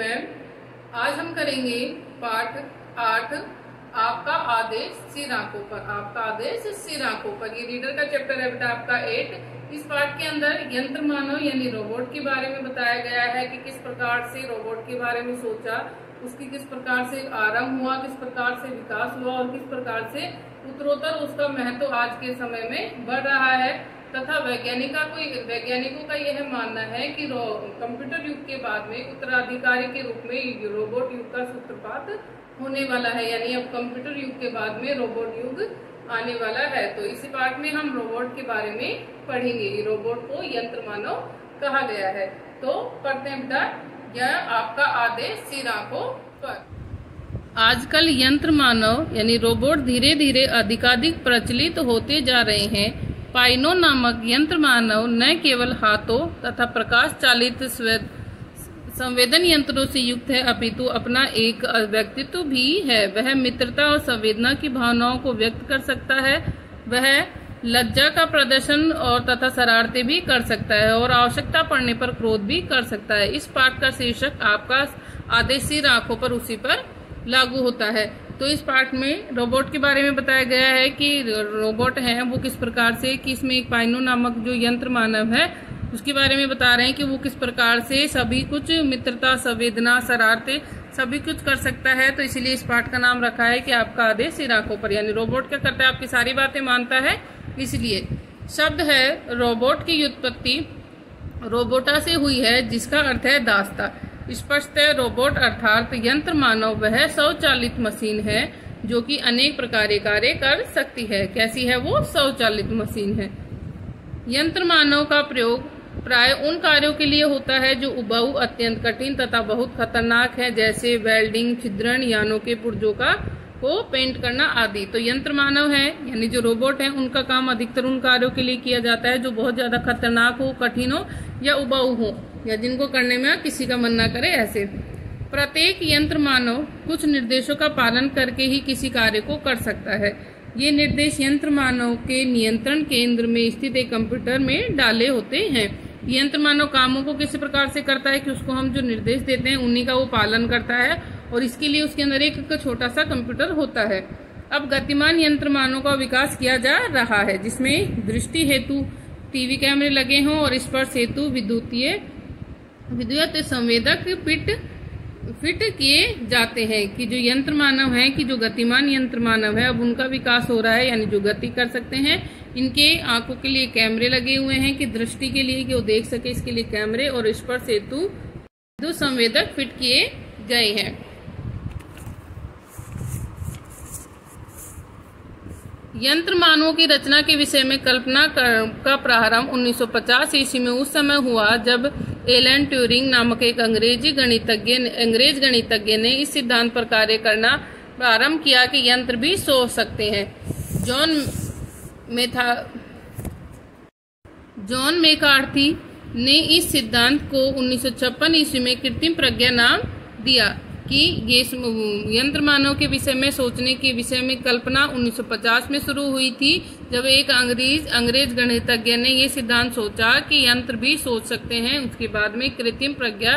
Gentleman, आज हम करेंगे पाठ 8 आपका आदेश सिर आंखों पर। आपका आदेश सिर आंखों पर, ये रीडर का चैप्टर है बेटा आपका 8। इस पाठ के अंदर यंत्र मानव यानी रोबोट के बारे में बताया गया है कि किस प्रकार से रोबोट के बारे में सोचा, उसकी किस प्रकार से आरंभ हुआ, किस प्रकार से विकास हुआ और किस प्रकार से उत्तरोत्तर उसका महत्व आज के समय में बढ़ रहा है। तथा वैज्ञानिकों का यह मानना है कि कंप्यूटर युग के बाद में उत्तराधिकारी के रूप में रोबोट युग का सूत्रपात होने वाला है, यानी अब कंप्यूटर युग के बाद में रोबोट युग आने वाला है। तो इसी पाठ में हम रोबोट के बारे में पढ़ेंगे। रोबोट को यंत्र मानव कहा गया है। तो पढ़ते हैं बेटा, यह आपका आदेश सिर आंखों पर। आजकल यंत्र मानव यानी रोबोट धीरे धीरे अधिकाधिक प्रचलित होते जा रहे हैं। पाइनो नामक यंत्र मानव न केवल हाथों तथा प्रकाश चालित संवेदन यंत्रों से युक्त है, अपितु अपना एक व्यक्तित्व भी है। वह मित्रता और संवेदना की भावनाओं को व्यक्त कर सकता है। वह लज्जा का प्रदर्शन और तथा शरारतें भी कर सकता है और आवश्यकता पड़ने पर क्रोध भी कर सकता है। इस पाठ का शीर्षक आपका आदेश सिर आंखों पर उसी पर लागू होता है। तो इस पाठ में रोबोट के बारे में बताया गया है कि रोबोट है वो किस प्रकार से, कि इसमें एक पाइनो नामक जो यंत्र मानव है उसके बारे में बता रहे हैं कि वो किस प्रकार से सभी कुछ मित्रता, संवेदना, शरारतें सभी कुछ कर सकता है। तो इसीलिए इस पाठ का नाम रखा है कि आपका आदेश सिर आंखों पर। यानी रोबोट क्या करता है, आपकी सारी बातें मानता है। इसलिए शब्द है रोबोट की व्युत्पत्ति रोबोटा से हुई है, जिसका अर्थ है दासता। स्पष्ट है, रोबोट अर्थात यंत्र मानव वह स्वचालित मशीन है जो कि अनेक प्रकार के कार्य कर सकती है। कैसी है वो? स्वचालित मशीन है। यंत्र मानव का प्रयोग प्राय उन कार्यों के लिए होता है जो उबाऊ, अत्यंत कठिन तथा बहुत खतरनाक है, जैसे वेल्डिंग, छिद्रण, यानों के पुर्जों को पेंट करना आदि। तो यंत्र मानव है यानी जो रोबोट है उनका काम अधिकतर उन कार्यों के लिए किया जाता है जो बहुत ज्यादा खतरनाक हो, कठिन हो या उबाऊ हो, या जिनको करने में किसी का मन ना करे ऐसे। प्रत्येक यंत्र मानव कुछ निर्देशों का पालन करके ही किसी कार्य को कर सकता है। ये निर्देश यंत्र मानव के नियंत्रण केंद्र में स्थित एक कंप्यूटर में डाले होते हैं। यंत्र मानव कामों को किसी प्रकार से करता है कि उसको हम जो निर्देश देते हैं उन्हीं का वो पालन करता है, और इसके लिए उसके अंदर एक छोटा सा कंप्यूटर होता है। अब गतिमान यंत्र मानव का विकास किया जा रहा है, जिसमें दृष्टि हेतु टीवी कैमरे लगे हों और स्पर्श हेतु विद्युत संवेदक फिट किए जाते हैं। कि जो यंत्र मानव है, कि जो गतिमान यंत्र मानव है, अब उनका विकास हो रहा है, यानी जो गति कर सकते हैं। इनके आंखों के लिए कैमरे लगे हुए हैं कि दृष्टि के लिए कि वो देख सके, इसके लिए कैमरे, और स्पर्श हेतु विद्युत संवेदक फिट किए गए हैं। यंत्र मानवों की रचना के विषय में कल्पना का प्रारंभ 1950 ईस्वी में उस समय हुआ जब एलन ट्यूरिंग नामक एक अंग्रेज गणितज्ञ ने इस सिद्धांत पर कार्य करना प्रारंभ किया कि यंत्र भी सोच सकते हैं। जॉन मैकार्थी ने इस सिद्धांत को 1956 ईस्वी में कृत्रिम प्रज्ञा नाम दिया। कि ये यंत्र मानव के विषय में सोचने के विषय में कल्पना 1950 में शुरू हुई थी, जब एक अंग्रेज गणितज्ञ ने ये सिद्धांत सोचा कि यंत्र भी सोच सकते हैं। उसके बाद में कृत्रिम प्रज्ञा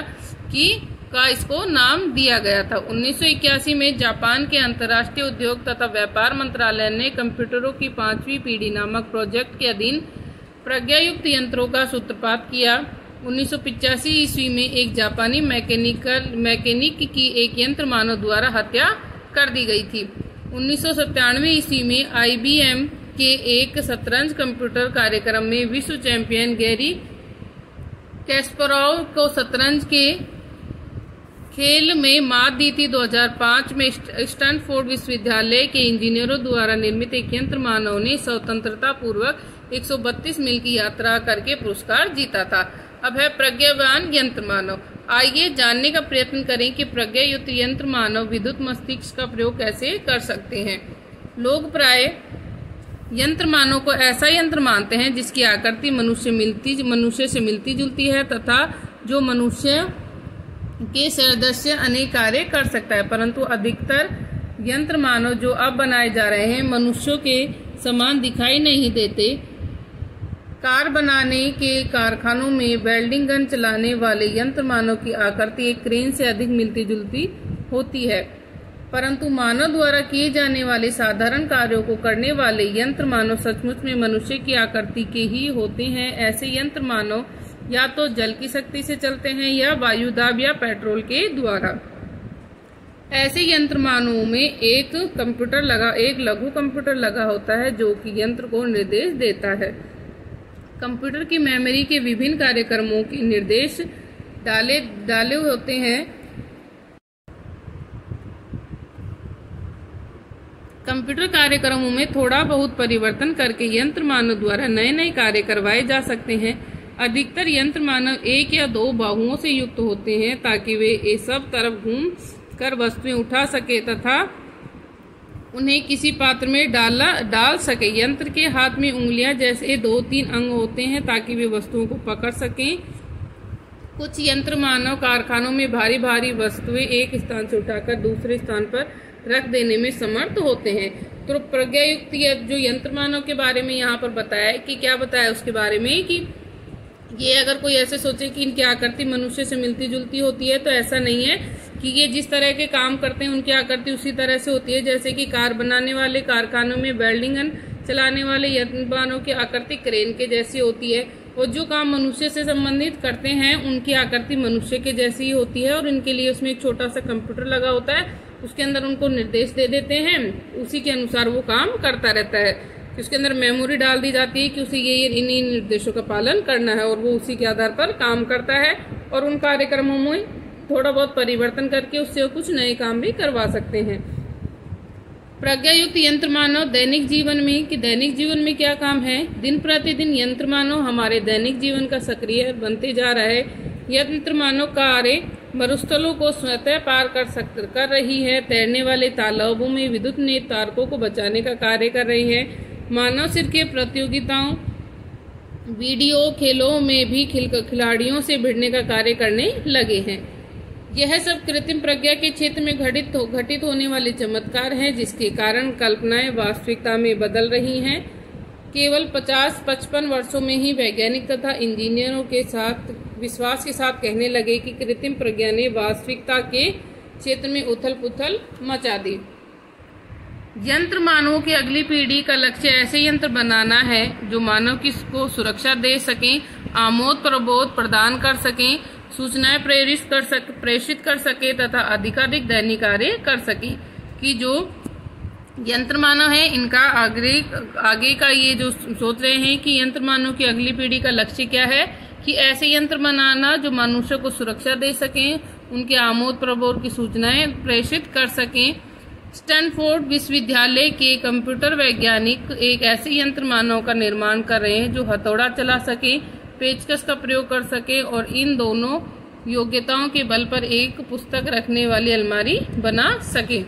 का इसको नाम दिया गया था। 1981 में जापान के अंतर्राष्ट्रीय उद्योग तथा व्यापार मंत्रालय ने कंप्यूटरों की 5वीं पीढ़ी नामक प्रोजेक्ट के अधीन प्रज्ञायुक्त यंत्रों का सूत्रपात किया। 1985 ईस्वी में एक जापानी मैकेनिक की एक यंत्र मानव द्वारा हत्या कर दी गई थी। 1997 ईस्वी में IBM के एक शतरंज कंप्यूटर कार्यक्रम में विश्व चैंपियन गैरी कैस्परोव को शतरंज के खेल में मात दी थी। 2005 में स्टैनफोर्ड विश्वविद्यालय के इंजीनियरों द्वारा निर्मित एक यंत्र मानव ने स्वतंत्रता पूर्वक 132 मील की यात्रा करके पुरस्कार जीता था। अब है प्रज्ञावान यंत्र मानव। आइए जानने का प्रयत्न करें कि प्रज्ञायुक्त यंत्र मानव विद्युत मस्तिष्क का प्रयोग कैसे कर सकते हैं। लोग प्राय यंत्र मानव को ऐसा यंत्र मानते हैं जिसकी आकृति मनुष्य से मिलती जुलती है तथा जो मनुष्य के सदृश अनेक कार्य कर सकता है, परंतु अधिकतर यंत्र मानव जो अब बनाए जा रहे हैं मनुष्यों के समान दिखाई नहीं देते। कार बनाने के कारखानों में वेल्डिंग गन चलाने वाले यंत्र मानव की आकृति एक क्रेन से अधिक मिलती जुलती होती है, परंतु मानव द्वारा किए जाने वाले साधारण कार्यों को करने वाले यंत्र मानव सचमुच में मनुष्य की आकृति के ही होते हैं। ऐसे यंत्र मानव या तो जल की शक्ति से चलते हैं या वायु दाब या पेट्रोल के द्वारा। ऐसे यंत्र मानवों में एक लघु कंप्यूटर लगा होता है जो कि यंत्र को निर्देश देता है। कंप्यूटर की मेमोरी के विभिन्न कार्यक्रमों के निर्देश डाले होते हैं। कंप्यूटर कार्यक्रमों में थोड़ा बहुत परिवर्तन करके यंत्र मानव द्वारा नए नए कार्य करवाए जा सकते हैं। अधिकतर यंत्र मानव एक या दो बाहुओं से युक्त होते हैं ताकि वे सब तरफ घूम कर वस्तुएं उठा सके तथा उन्हें किसी पात्र में डाल सके। यंत्र के हाथ में उंगलियां जैसे 2-3 अंग होते हैं ताकि वे वस्तुओं को पकड़ सकें। कुछ यंत्र मानव कारखानों में भारी भारी वस्तुएं एक स्थान से उठाकर दूसरे स्थान पर रख देने में समर्थ होते हैं। तो प्रज्ञायुक्त जो यंत्र मानव के बारे में यहाँ पर बताया है कि क्या बताया उसके बारे में कि ये अगर कोई ऐसे सोचे कि इनकी आकृति मनुष्य से मिलती जुलती होती है तो ऐसा नहीं है कि ये जिस तरह के काम करते हैं उनकी आकृति उसी तरह से होती है। जैसे कि कार बनाने वाले कारखानों में वेल्डिंग गन चलाने वाले यंत्र मानव की आकृति क्रेन के जैसी होती है और जो काम मनुष्य से संबंधित करते हैं उनकी आकृति मनुष्य के जैसी ही होती है और इनके लिए उसमें एक छोटा सा कंप्यूटर लगा होता है, उसके अंदर उनको निर्देश दे देते हैं, उसी के अनुसार वो काम करता रहता है। उसके अंदर मेमोरी डाल दी जाती है कि उसे ये इन्हीं निर्देशों का पालन करना है और वो उसी के आधार पर काम करता है और उन कार्यक्रमों में थोड़ा बहुत परिवर्तन करके उससे कुछ नए काम भी करवा सकते हैं। प्रज्ञायुक्त यंत्र मानव दैनिक जीवन में क्या काम है। दिन प्रतिदिन यंत्र मानव हमारे दैनिक जीवन का सक्रिय बनते जा रहा है। यंत्र मानव कार्य मरुस्थलों को स्वतः पार कर रही है। तैरने वाले तालाबों में विद्युत तारकों को बचाने का कार्य कर रही है। मानव सिर के प्रतियोगिताओं वीडियो खेलों में भी खिलाड़ियों से भिड़ने का कार्य करने लगे हैं। यह सब कृत्रिम प्रज्ञा के क्षेत्र में घटित होने वाले चमत्कार हैं जिसके कारण कल्पनाएं वास्तविकता में बदल रही हैं। केवल 50-55 वर्षों में ही वैज्ञानिक तथा इंजीनियरों के साथ विश्वास के साथ कहने लगे कि कृत्रिम प्रज्ञा ने वास्तविकता के क्षेत्र में उथल पुथल मचा दी। यंत्र मानवों की अगली पीढ़ी का लक्ष्य ऐसे यंत्र बनाना है जो मानव को सुरक्षा दे सकें, आमोद प्रबोध प्रदान कर सकें, सूचनाएं प्रेषित कर सके तथा अधिकाधिक दैनिक कार्य कर सके। कि जो यंत्र मानव है इनका आगे का ये जो सोच रहे हैं कि यंत्र मानव की अगली पीढ़ी का लक्ष्य क्या है कि ऐसे यंत्र बनाना जो मनुष्य को सुरक्षा दे सकें, उनके आमोद प्रबोध की सूचनाएं प्रेषित कर सकें। स्टैनफोर्ड विश्वविद्यालय के कंप्यूटर वैज्ञानिक एक ऐसे यंत्र मानव का निर्माण कर रहे हैं जो हथौड़ा चला सके, पेचकस का प्रयोग कर सके और इन दोनों योग्यताओं के बल पर एक पुस्तक रखने वाली अलमारी बना सके।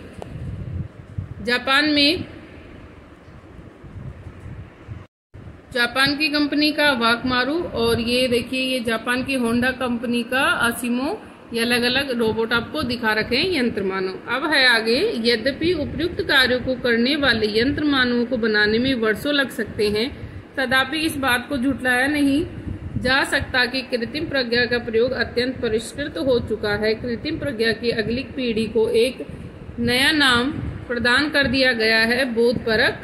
जापान की कंपनी का वाकमारू और ये देखिए ये जापान की होंडा कंपनी का आसिमो, ये अलग अलग रोबोट आपको दिखा रखे हैं यंत्र मानव। अब है आगे, यद्यपि उपयुक्त कार्यों को करने वाले यंत्र मानवों को बनाने में वर्षों लग सकते हैं, तथापि इस बात को झुठलाया नहीं जा सकता कि कृत्रिम प्रज्ञा का प्रयोग अत्यंत परिष्कृत हो चुका है। कृत्रिम प्रज्ञा की अगली पीढ़ी को एक नया नाम प्रदान कर दिया गया है, बोधपरक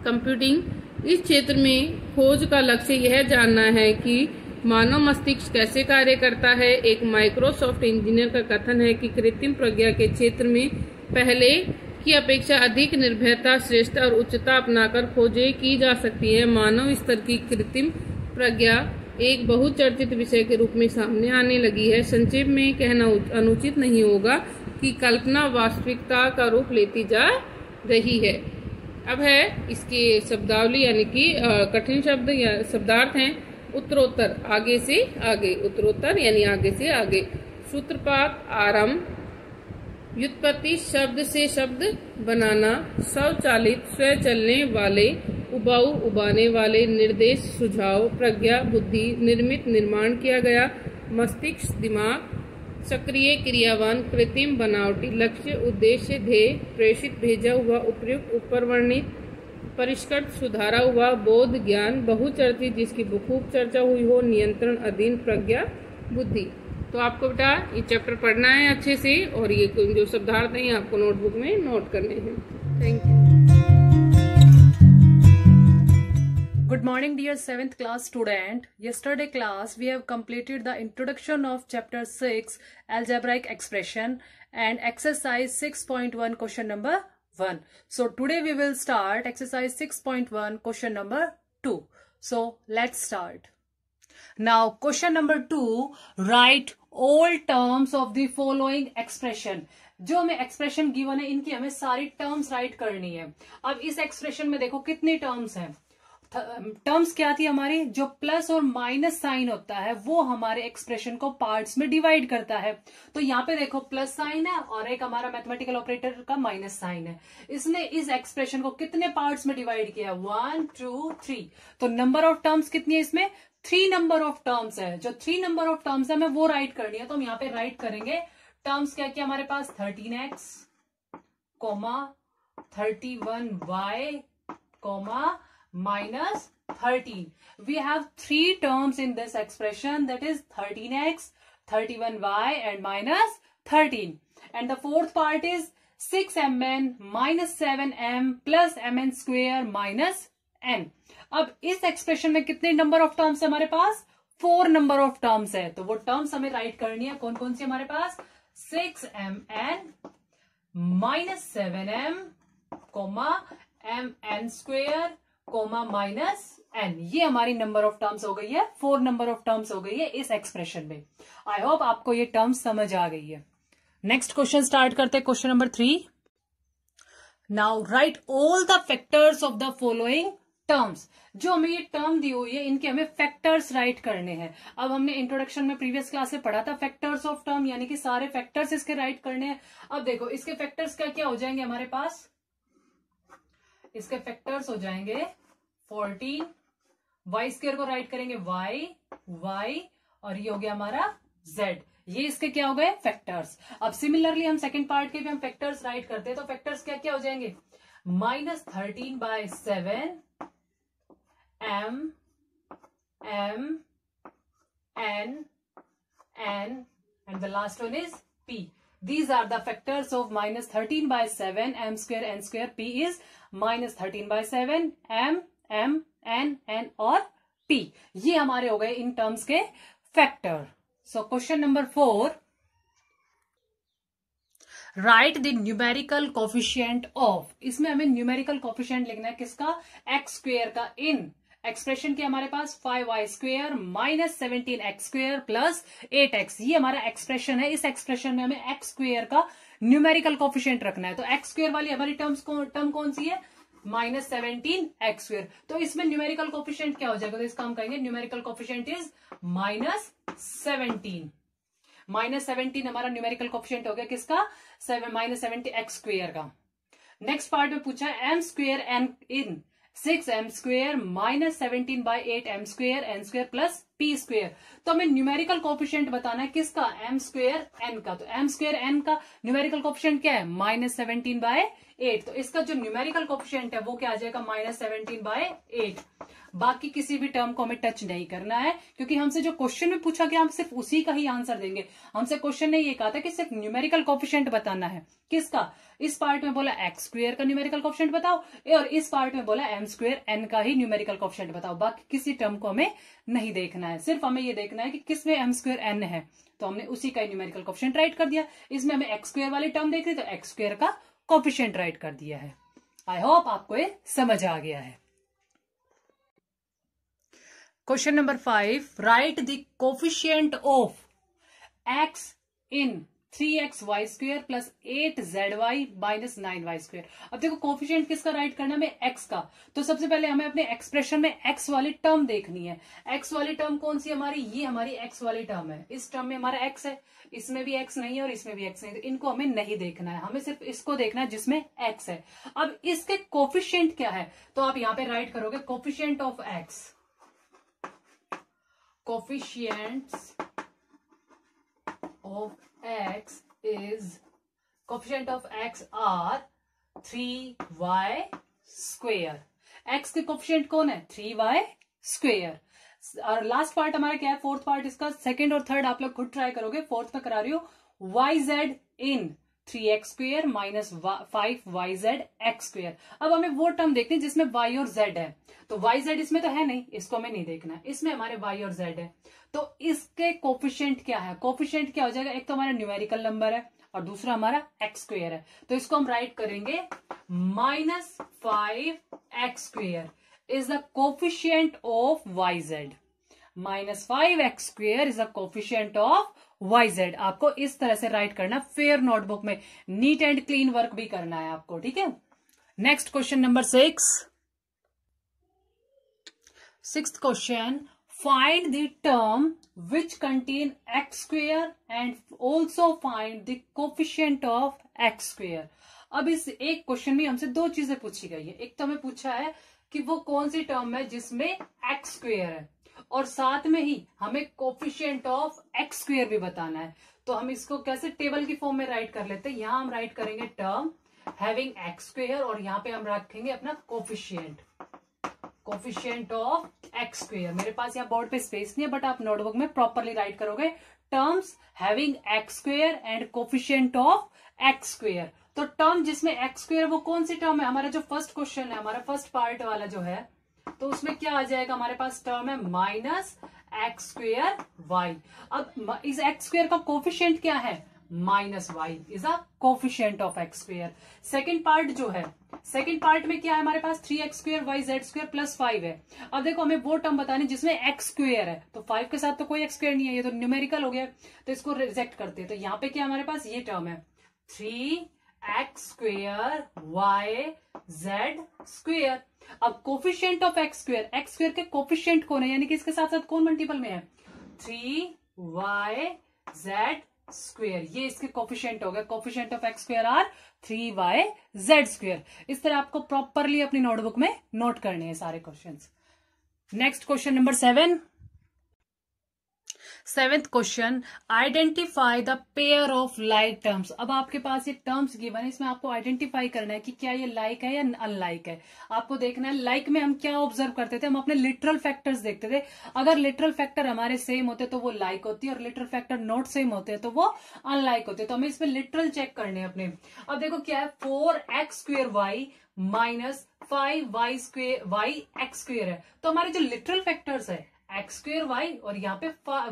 कंप्यूटिंग। इस क्षेत्र में खोज का लक्ष्य यह जानना है कि मानव मस्तिष्क कैसे कार्य करता है। एक माइक्रोसॉफ्ट इंजीनियर का कथन है कि कृत्रिम प्रज्ञा के क्षेत्र में पहले की अपेक्षा अधिक निर्भयता, श्रेष्ठता और उच्चता अपनाकर खोजें की जा सकती है। मानव स्तर की कृत्रिम प्रज्ञा एक बहुचर्चित विषय के रूप में सामने आने लगी है। संक्षेप में कहना अनुचित नहीं होगा कि कल्पना वास्तविकता का रूप लेती जा रही है। अब है इसके शब्दावली यानी कि कठिन शब्द या शब्दार्थ हैं। उत्तरोत्तर, आगे से आगे, उत्तरोत्तर यानी आगे से आगे। सूत्रपात, आरंभ, व्युत्पत्ति, शब्द से शब्द बनाना, स्वचालित, स्व चलने वाले, उबाऊ, उबाने वाले, निर्देश, सुझाव, प्रज्ञा, बुद्धि, निर्मित, निर्माण किया गया, मस्तिष्क, दिमाग, सक्रिय, क्रियावान, कृत्रिम, बनावटी, लक्ष्य, उद्देश्य, ध्येय, प्रेषित, भेजा हुआ, उपयुक्त, ऊपर वर्णित, परिष्कृत सुधारा हुआ बोध ज्ञान, बहुचर्चित जिसकी खूब चर्चा हुई हो, नियंत्रण अधीन प्रज्ञा बुद्धि। तो आपको बेटा ये चैप्टर पढ़ना है अच्छे से, और ये जो शब्दार्थ हैं आपको नोटबुक में नोट करने हैं। Thank you. Good morning dear 7th class student. Yesterday class we have completed the introduction of chapter 6 algebraic expression and exercise 6.1 question number 1. So today we will start exercise 6.1 question number 2. So let's start. Now question number 2, write all terms of the following expression. जो हमें expression given है इनकी हमें सारी terms right करनी है। अब इस एक्सप्रेशन में देखो कितनी टर्म्स हैं। टर्म्स क्या थी हमारी, जो प्लस और माइनस साइन होता है वो हमारे एक्सप्रेशन को पार्ट्स में डिवाइड करता है। तो यहाँ पे देखो प्लस साइन है और एक हमारा मैथमेटिकल ऑपरेटर का माइनस साइन है। इसने इस एक्सप्रेशन को कितने पार्ट्स में डिवाइड किया, 1 2 3। तो नंबर ऑफ टर्म्स कितनी है इसमें, 3 नंबर ऑफ टर्म्स है। जो 3 नंबर ऑफ टर्म्स है हमें वो राइट करनी है। तो हम यहाँ पे राइट करेंगे टर्म्स क्या क्या हमारे पास, 13x, 31y, minus 13. We have 3 terms in this expression, that is 13x, 31y and minus 13. And the fourth part is 6mn minus 7m plus mn square minus n. अब इस एक्सप्रेशन में कितने number of terms है हमारे पास, 4 number of terms है। तो वो terms हमें राइट करनी है। कौन कौन सी हमारे पास, 6mn minus 7m, mn square, minus n। ये हमारी नंबर ऑफ टर्म्स हो गई है, 4 नंबर ऑफ टर्म्स हो गई है इस एक्सप्रेशन में। आई होप आपको ये टर्म्स समझ आ गई है। नेक्स्ट क्वेश्चन स्टार्ट करते हैं, question number 3। Now right all the factors of the following terms. जो हमें ये टर्म दी हुई है इनके हमें फैक्टर्स राइट करने हैं। अब हमने इंट्रोडक्शन में प्रीवियस क्लास में पढ़ा था फैक्टर्स ऑफ टर्म, यानी कि सारे फैक्टर्स इसके राइट करने हैं। अब देखो इसके फैक्टर्स क्या क्या हो जाएंगे हमारे पास, इसके फैक्टर्स हो जाएंगे 14, वाई स्क्वायर को राइट करेंगे y, और ये हो गया हमारा z। ये इसके क्या हो गए, फैक्टर्स। अब सिमिलरली हम सेकंड पार्ट के भी हम फैक्टर्स राइट करते हैं। तो फैक्टर्स क्या क्या हो जाएंगे, -13/7 m n and the last one is p. These are the factors of -13/7 m square n square p is -13/7 m n और p। ये हमारे हो गए इन टर्म्स के factor. So question number 4, right the numerical coefficient of. इसमें हमें numerical coefficient लिखना है किसका, एक्स स्क्वेयर का। इन एक्सप्रेशन के हमारे पास 5y square minus 17x square plus 8x। ये हमारा एक्सप्रेशन है। इस एक्सप्रेशन में हमें एक्स स्क्वेयर का न्यूमेरिकल कोफिशिएंट रखना है। तो एक्स स्क्वेयर वाली हमारी टर्म कौन सी है, -17x स्क्वेयर। तो इसमें न्यूमेरिकल कोफिशिएंट क्या हो जाएगा, तो इसका हम कहेंगे न्यूमेरिकल कोफिशिएंट इज -17। -17 हमारा न्यूमेरिकल कोफिशिएंट हो गया किसका, -17x स्क्वेयर का। नेक्स्ट पार्ट में पूछा है m स्क्वेयर n इन 6m square minus 17/8m square n square plus p square. तो हमें न्यूमेरिकल कोफिशिएंट बताना है किसका, m स्क्वेयर n का। तो m स्क्वेयर n का न्यूमेरिकल कोफिशिएंट क्या है, -17/8। तो इसका जो न्यूमेरिकल कोफिशिएंट है वो क्या आ जाएगा, -17/8। बाकी किसी भी टर्म को हमें टच नहीं करना है, क्योंकि हमसे जो क्वेश्चन में पूछा गया हम सिर्फ उसी का ही आंसर देंगे। हमसे क्वेश्चन ने ये कहा था कि सिर्फ न्यूमेरिकल कोफिशिएंट बताना है किसका। इस पार्ट में बोला एक्स स्क्वेयर का न्यूमेरिकल कोफिशिएंट बताओ, और इस पार्ट में बोला m स्क्वेयर n का ही न्यूमेरिकल कोफिशिएंट बताओ। बाकी किसी टर्म को हमें नहीं देखना है, सिर्फ हमें ये देखना है कि किसमें m स्क्वेयर n है। तो हमने उसी का न्यूमेरिकल कोफिशिएंट राइट कर दिया। इसमें हमें एक्स स्क्वेयर वाली टर्म देख रही, तो एक्स स्क्वेयर का कोफिशिएंट राइट कर दिया है। आई होप आपको ये समझ आ गया है। Question number 5, right the coefficient of x in 3xy square plus 8zy minus 9y square. अब देखो कोफिशिएंट किसका राइट करना है, हमें x का। तो सबसे पहले हमें अपने एक्सप्रेशन में x वाली टर्म देखनी है। x वाली टर्म कौन सी हमारी, ये हमारी x वाली टर्म है। इस टर्म में हमारा x है, इसमें भी x नहीं है और इसमें भी x नहीं है। तो इनको हमें नहीं देखना है, हमें सिर्फ इसको देखना है जिसमें x है। अब इसके कोफिशिएंट क्या है, तो आप यहाँ पे राइट करोगे coefficient of x। Coefficients of x is coefficient of x are 3y square x के कोफिशिएंट कौन है, 3y²। और लास्ट पार्ट हमारा क्या है, फोर्थ पार्ट इसका, सेकंड और थर्ड आप लोग खुद ट्राई करोगे, फोर्थ में करा रही हो, yz इन 3x² माइनस 5yz x²। अब हमें वो टर्म देखते हैं जिसमें y और z है, तो yz इसमें तो है नहीं, इसको हमें नहीं देखना, इसमें हमारे y और z है, तो इसके कोफिशिएंट क्या है, कोफिशिएंट क्या हो जाएगा, एक तो हमारा न्यूमेरिकल नंबर है और दूसरा हमारा x² है, तो इसको हम राइट करेंगे -5x² is the coefficient of yz, -5x² is the coefficient of yz। आपको इस तरह से राइट करना, फेयर नोटबुक में नीट एंड क्लीन वर्क भी करना है आपको, ठीक है। Next question number 6th question, find the term which contain x² and also find the coefficient of x²। अब इस एक क्वेश्चन में हमसे दो चीजें पूछी गई है, एक तो हमें पूछा है कि वो कौन सी टर्म है जिसमें x² है, और साथ में ही हमें कोफिशिएंट ऑफ x² भी बताना है। तो हम इसको कैसे टेबल की फॉर्म में राइट कर लेते हैं, यहां हम राइट करेंगे टर्म हैविंग x² और यहां पे हम रखेंगे अपना कोफिशिएंट ऑफ x²। मेरे पास यहाँ बोर्ड पे स्पेस नहीं है, बट आप नोटबुक में प्रॉपरली राइट करोगे terms having x² and coefficient of x²। तो टर्म जिसमें x² वो कौन सी टर्म है, हमारा जो फर्स्ट क्वेश्चन है, हमारा फर्स्ट पार्ट वाला जो है, तो उसमें क्या आ जाएगा, हमारे पास टर्म है -x²y। अब इस x² का कोफिशिएंट क्या है, -y is a coefficient of x²। Second part जो है, सेकेंड पार्ट में क्या है, हमारे पास 3x² yz² प्लस 5 है। अब देखो हमें वो टर्म बतानी जिसमें x² है, तो 5 के साथ तो कोई x² नहीं है, ये तो न्यूमेरिकल हो गया, तो इसको रिजेक्ट करते हैं। तो यहाँ पे क्या हमारे पास ये टर्म है 3x² yz²। अब कोफिशिएंट ऑफ x² के कोफिशिएंट कौन है, यानी कि इसके साथ साथ कौन मल्टीपल में है, 3yz²। ये इसके कोफिशिएंट हो गए, coefficient of x² are 3yz²। इस तरह आपको प्रॉपरली अपनी नोटबुक में नोट करने हैं सारे questions. Next question number 7th question, identify the pair of like terms. अब आपके पास ये टर्म्स गिवन है, इसमें आपको आइडेंटिफाई करना है कि क्या ये लाइक है या अनलाइक है। आपको देखना है लाइक में हम क्या ऑब्जर्व करते थे, हम अपने लिटरल फैक्टर्स देखते थे, अगर लिटरल फैक्टर हमारे सेम होते तो वो लाइक होती, और लिटरल फैक्टर नॉट सेम होते तो वो अनलाइक होते। तो हमें इसमें लिटरल चेक करने हैं अपने। अब देखो क्या है, 4x² माइनस 5y x² है, तो हमारे जो लिटरल फैक्टर्स है x² y और यहाँ पे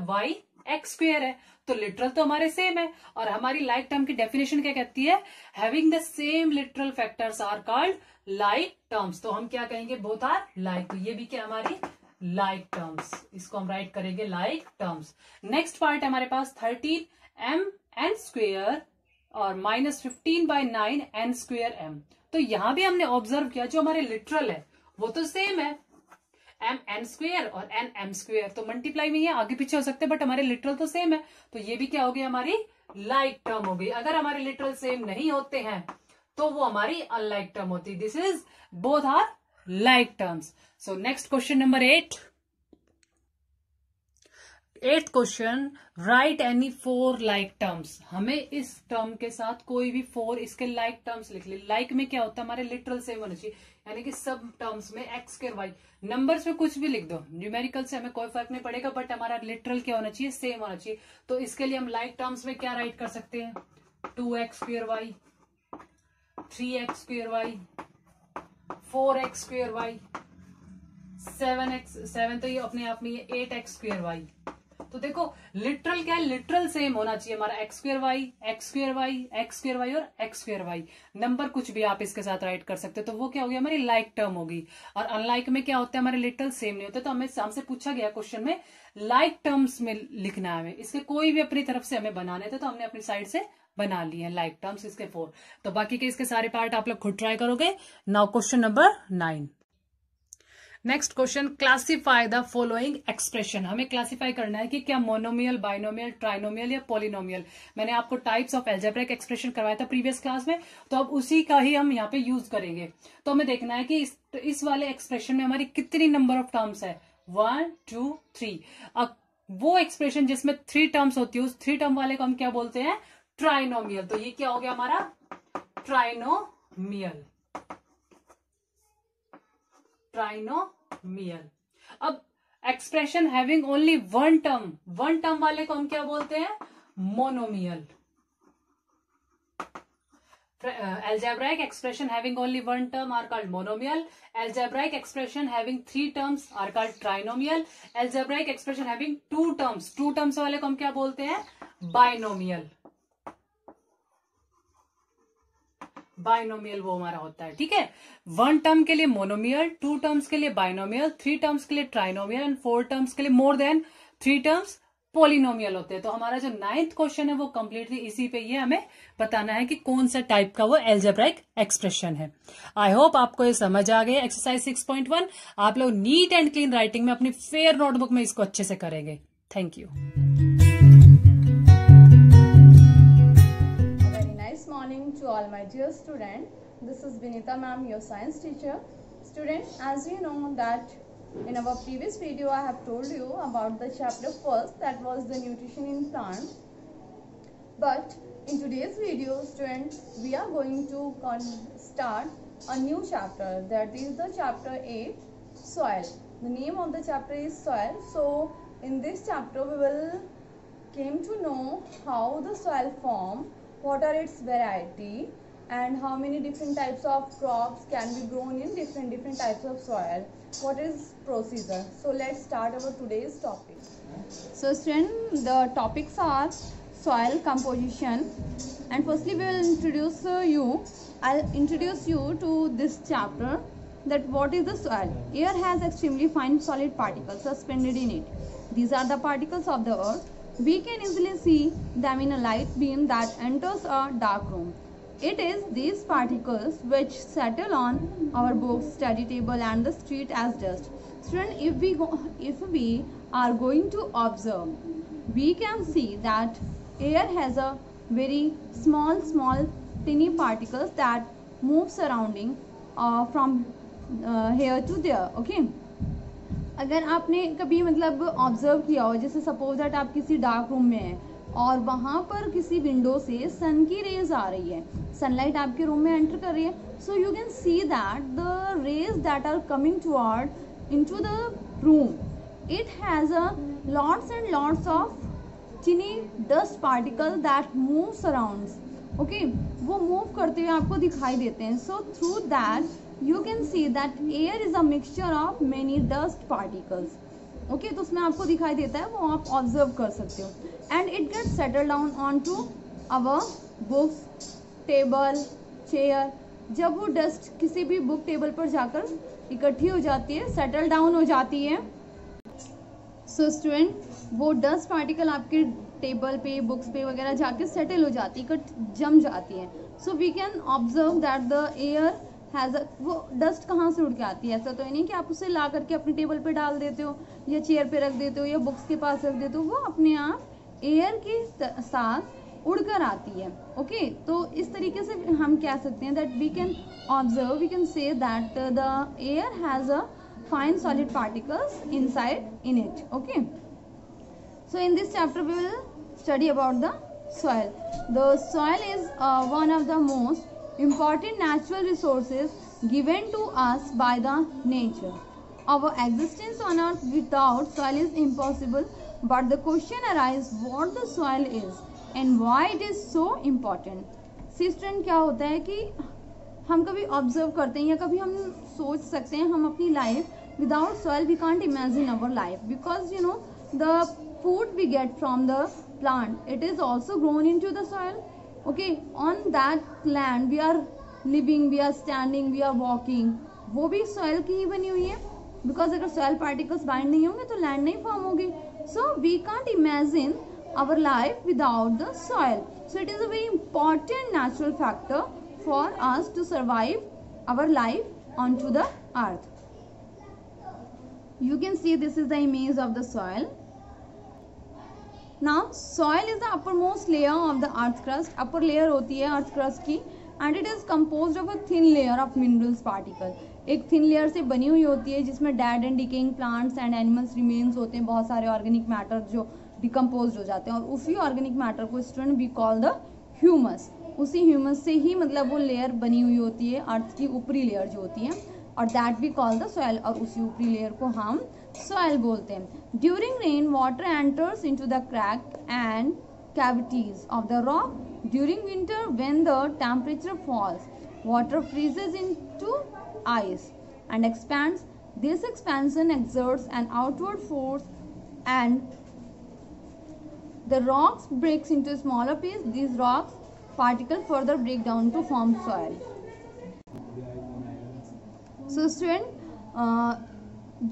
y x² है, तो लिटरल तो हमारे सेम है। और हमारी लाइक टर्म की डेफिनेशन क्या कहती है, having the same literal factors are called like terms. तो हम क्या कहेंगे, बोथ आर लाइक। तो ये भी क्या हमारी लाइक टर्म्स, इसको हम राइट करेंगे लाइक टर्म्स। नेक्स्ट पार्ट है हमारे पास 13m(n²) और -15/9 n²m। तो यहां भी हमने ऑब्जर्व किया जो हमारे लिटरल है वो तो सेम है, m(n²) और n(m²), तो मल्टीप्लाई में ये आगे पीछे हो सकते हैं, बट हमारे लिटरल तो सेम है, तो ये भी क्या हो गई, हमारी लाइक टर्म हो गई। अगर हमारे लिटरल सेम नहीं होते हैं तो वो हमारी अनलाइक टर्म होती है। This is both are like terms. So next question number 8th question, right any 4 like terms. हमें इस टर्म के साथ कोई भी 4 इसके लाइक टर्म्स लिख ले। लाइक में क्या होता है, हमारे लिटरल सेम होना चाहिए, यानी कि सब टर्म्स में x² y। नंबर्स में कुछ भी लिख दो, न्यूमेरिकल से हमें कोई फर्क नहीं पड़ेगा, बट हमारा लिटरल क्या होना चाहिए, सेम होना चाहिए। तो इसके लिए हम लाइक टर्म्स में क्या राइट कर सकते हैं, 2x² y, 3x² y, 4x² y, 7 तो ये अपने आप में ये 8x² y। तो देखो लिटरल क्या है, लिटरल सेम होना चाहिए हमारा x² y, x² y, x² y और x² y। नंबर कुछ भी आप इसके साथ राइट कर सकते हो, तो वो क्या होगी, हमारी लाइक टर्म होगी। और अनलाइक में क्या होता है, हमारे लिटरल सेम नहीं होते। तो हमें हमसे पूछा गया क्वेश्चन में लाइक टर्म्स में लिखना है, हमें इसके कोई भी अपनी तरफ से हमें बनाने थे, तो हमने अपनी साइड से बना लिए लाइक टर्म्स इसके 4। तो बाकी के इसके सारे पार्ट आप लोग खुद ट्राई करोगे। Now question number 9। Next question, classify the following expression. हमें क्लासिफाई करना है कि क्या मोनोमियल, बाइनोमियल, ट्राइनोमियल या पॉलिनोमियल। मैंने आपको टाइप्स ऑफ अलजेब्रिक एक्सप्रेशन करवाया था प्रीवियस क्लास में, तो अब उसी का ही हम यहाँ पे यूज करेंगे। तो हमें देखना है कि इस वाले एक्सप्रेशन में हमारी कितनी नंबर ऑफ टर्म्स है, 1 2 3। अब वो एक्सप्रेशन जिसमें 3 टर्म्स होती है, उस 3 टर्म वाले को हम क्या बोलते हैं, ट्राइनोमियल। तो ये क्या हो गया हमारा ट्राइनोमियल। ट्राइनोमियल। अब expression having only one term वाले को हम क्या बोलते हैं? Monomial. Algebraic expression having only one term are called monomial. Algebraic expression having 3 terms are called trinomial. Algebraic expression having 2 terms वाले को हम क्या बोलते हैं? binomial. बाइनोमियल वो हमारा होता है, ठीक है। 1 टर्म के लिए मोनोमियल, 2 टर्म्स के लिए बाइनोमियल, 3 टर्म्स के लिए ट्राइनोमियल एंड 4 टर्म्स के लिए मोर देन 3 टर्म्स पोलिनोमियल होते हैं। तो हमारा जो 9th क्वेश्चन है वो कंप्लीटली इसी पे ये हमें बताना है कि कौन सा टाइप का वो एल्जेब्राइक एक्सप्रेशन है। आई होप आपको ये समझ आ गया। एक्सरसाइज 6.1 आप लोग नीट एंड क्लीन राइटिंग में अपनी फेयर नोटबुक में इसको अच्छे से करेंगे। Thank you. Morning to all my dear students. This is Vinita ma'am, your science teacher. Student, as you know that in our previous video I have told you about the chapter first, that was the nutrition in plant. But in today's video, students, we are going to start a new chapter, that is the chapter 8, soil. The name of the chapter is soil. So in this chapter we will came to know how the soil form, what are its variety, and how many different types of crops can be grown in different types of soil. What is procedure? So let's start our today's topic. So students, the topics are soil composition, and firstly we will introduce I'll introduce you to this chapter, that what is the soil. Air has extremely fine solid particles suspended in it. These are the particles of the earth. We can easily see them in a light beam that enters a dark room. It is these particles which settle on our books, study table and the street as dust. Student, if we are going to observe, we can see that air has a very small tiny particles that move surrounding from here to there. Okay. अगर आपने कभी मतलब observe किया हो, जैसे suppose that आप किसी dark room में हैं और वहाँ पर किसी विंडो से सन की रेज आ रही है, सनलाइट आपके रूम में एंटर कर रही है, so you can see that the rays that are coming toward into the room, it has a lots and lots of tiny dust particle that move surrounds. Okay, वो move करते हुए आपको दिखाई देते हैं. So through that you can see that air is a mixture of many dust particles. Okay, तो उसमें आपको दिखाई देता है, वो आप ऑब्जर्व कर सकते हो. and it gets settled down onto our books, table, chair. जब वो डस्ट किसी भी बुक टेबल पर जाकर इकट्ठी हो जाती है, सेटल डाउन हो जाती है, सो स्टूडेंट वो डस्ट पार्टिकल आपके टेबल पे, बुक्स पे वगैरह जाके सेटल हो जाती है, जम जाती है. So we can observe that the air has वो डस्ट कहाँ से उड़ के आती है. ऐसा तो नहीं कि आप उसे ला करके अपने टेबल पे डाल देते हो या चेयर पे रख देते हो या बुक्स के पास रख देते हो, वो अपने आप एयर के साथ उड़कर आती है. ओके, तो इस तरीके से हम कह सकते हैं that we can observe, we can say that the air has a fine solid particles inside in it. Okay, so in this chapter we will study about the soil. The soil is one of the most important natural resources given to us by the nature. Our existence on earth without soil is impossible, but the question arises what the soil is and why it is so important. System क्या होता है कि हम कभी observe करते हैं या कभी हम सोच सकते हैं हम अपनी life without soil we can't imagine our life, because you know the food we get from the plant it is also grown in to the soil. Okay, on that land we are living, we are standing, we are walking, वो भी soil की ही बनी हुई है, because अगर soil particles bind नहीं होंगे तो लैंड नहीं फॉर्म होगी. So we can't imagine our life without the soil. So it is a very important natural factor for us to survive our life onto the earth. You can see this is the image of the soil. Now soil is the uppermost layer of the earth crust. Upper layer होती है earth crust की, and it is composed of a thin layer of minerals particle. एक thin layer से बनी हुई होती है जिसमें dead and decaying plants and animals remains होते हैं, बहुत सारे organic matter जो डिकम्पोज हो जाते हैं, और उसी ऑर्गेनिक मैटर को student we call the humus. उसी ह्यूमस से ही मतलब वो लेयर बनी हुई होती है अर्थ की ऊपरी लेयर जो होती है. और that we call the soil, और उसी ऊपरी लेयर को हम सॉइल बोलते हैं। During rain water enters into the crack and cavities of the rock. During winter, when the temperature falls, water freezes into ice and expands. This expansion exerts an outward force and the rocks breaks into smaller pieces. These rocks particles further break down to form soil. So student,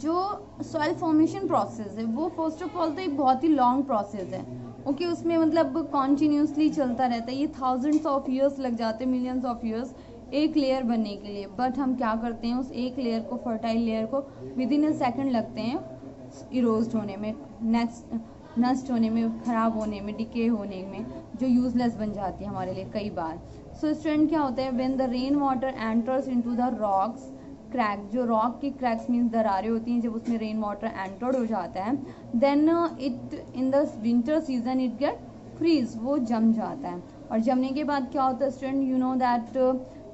जो soil formation process है वो first of all तो एक बहुत ही long process है। Okay, उसमें मतलब continuously चलता रहता है, ये थाउजेंड्स ऑफ ईयर्स लग जाते हैं, मिलियंस ऑफ ईयर्स एक लेयर बनने के लिए। बट हम क्या करते हैं, उस एक लेयर को, फर्टाइल लेयर को विद इन अ सेकेंड लगते हैं इरोज्ड होने में, नष्ट होने में, खराब होने में, डिके होने में, जो यूजलेस बन जाती है हमारे लिए कई बार। सो स्टूडेंट क्या होता है, when the rain water enters into the rocks crack, जो रॉक की क्रैक्स मीन्स दरारें होती हैं, जब उसमें रेन वाटर एंटर्ड हो जाता है, then it in the winter season it get freeze, वो जम जाता है। और जमने के बाद क्या होता है student, you know that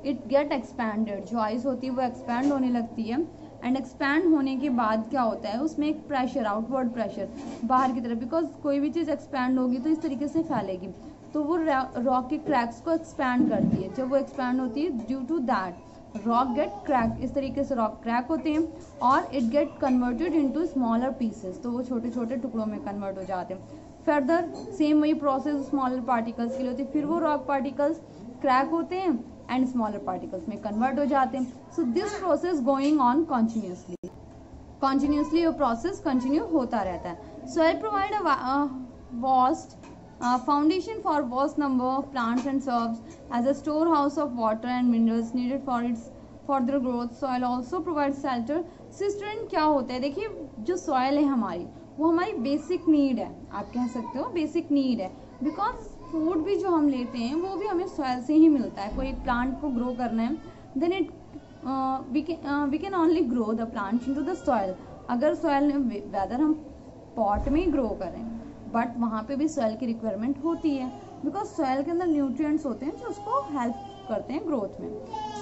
it get expanded, जो आइस होती है वो एक्सपैंड होने लगती है। एंड एक्सपैंड होने के बाद क्या होता है, उसमें एक प्रेशर, आउटवर्ड प्रेशर बाहर की तरफ, बिकॉज कोई भी चीज़ एक्सपैंड होगी तो इस तरीके से फैलेगी, तो वो रॉक के क्रैक्स को एक्सपैंड करती है। जब वो एक्सपैंड होती है, due to that rock get crack, इस तरीके से रॉक क्रैक होते हैं और it get converted into smaller pieces, तो वो छोटे छोटे टुकड़ों में कन्वर्ट हो जाते हैं। फर्दर सेम वही प्रोसेस स्मॉलर पार्टिकल्स के लिए होती है, फिर वो रॉक पार्टिकल्स क्रैक होते हैं एंड स्मॉलर पार्टिकल्स में कन्वर्ट हो जाते हैं। So this process going on continuously वो प्रोसेस कंटिन्यू होता रहता है। Soil provide a vast foundation for vast number of plants and herbs as a storehouse of water and minerals needed for its further growth. Soil also provides shelter. Student क्या होता है, देखिए जो soil है हमारी, वो हमारी बेसिक नीड है, आप कह सकते हो बेसिक नीड है, बिकॉज फूड भी जो हम लेते हैं वो भी हमें सॉइल से ही मिलता है। कोई एक प्लांट को ग्रो करना है, then it we can only grow the plant into the soil. अगर सॉइल वेदर हम पॉट में ही ग्रो करें, बट वहाँ पे भी सॉइल की रिक्वायरमेंट होती है, बिकॉज सॉइल के अंदर न्यूट्रिएंट्स होते हैं जो उसको हेल्प करते हैं ग्रोथ में।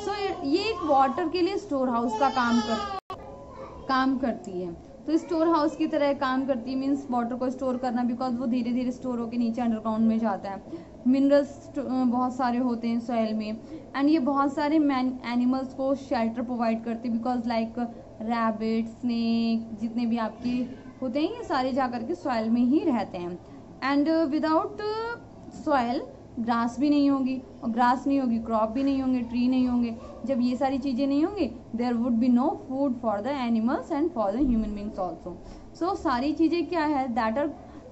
सो ये एक वाटर के लिए स्टोर हाउस का काम करती है, तो स्टोर हाउस की तरह काम करती है, मीन्स वाटर को स्टोर करना, बिकॉज वो धीरे धीरे स्टोर होकर नीचे अंडरग्राउंड में जाता है। मिनरल्स बहुत सारे होते हैं सॉइल में, एंड ये बहुत सारे एनिमल्स को शेल्टर प्रोवाइड करते हैं, बिकॉज लाइक रैबिट, स्नेक, जितने भी आपके होते हैं ये सारे जाकर के सॉइल में ही रहते हैं। एंड विदाउट सॉइल ग्रास भी नहीं होगी, और ग्रास नहीं होगी क्रॉप भी नहीं होंगे, ट्री नहीं होंगे। जब ये सारी चीज़ें नहीं होंगी, there would be no food for the animals and for the human beings also. So सारी चीज़ें क्या है, दैट आर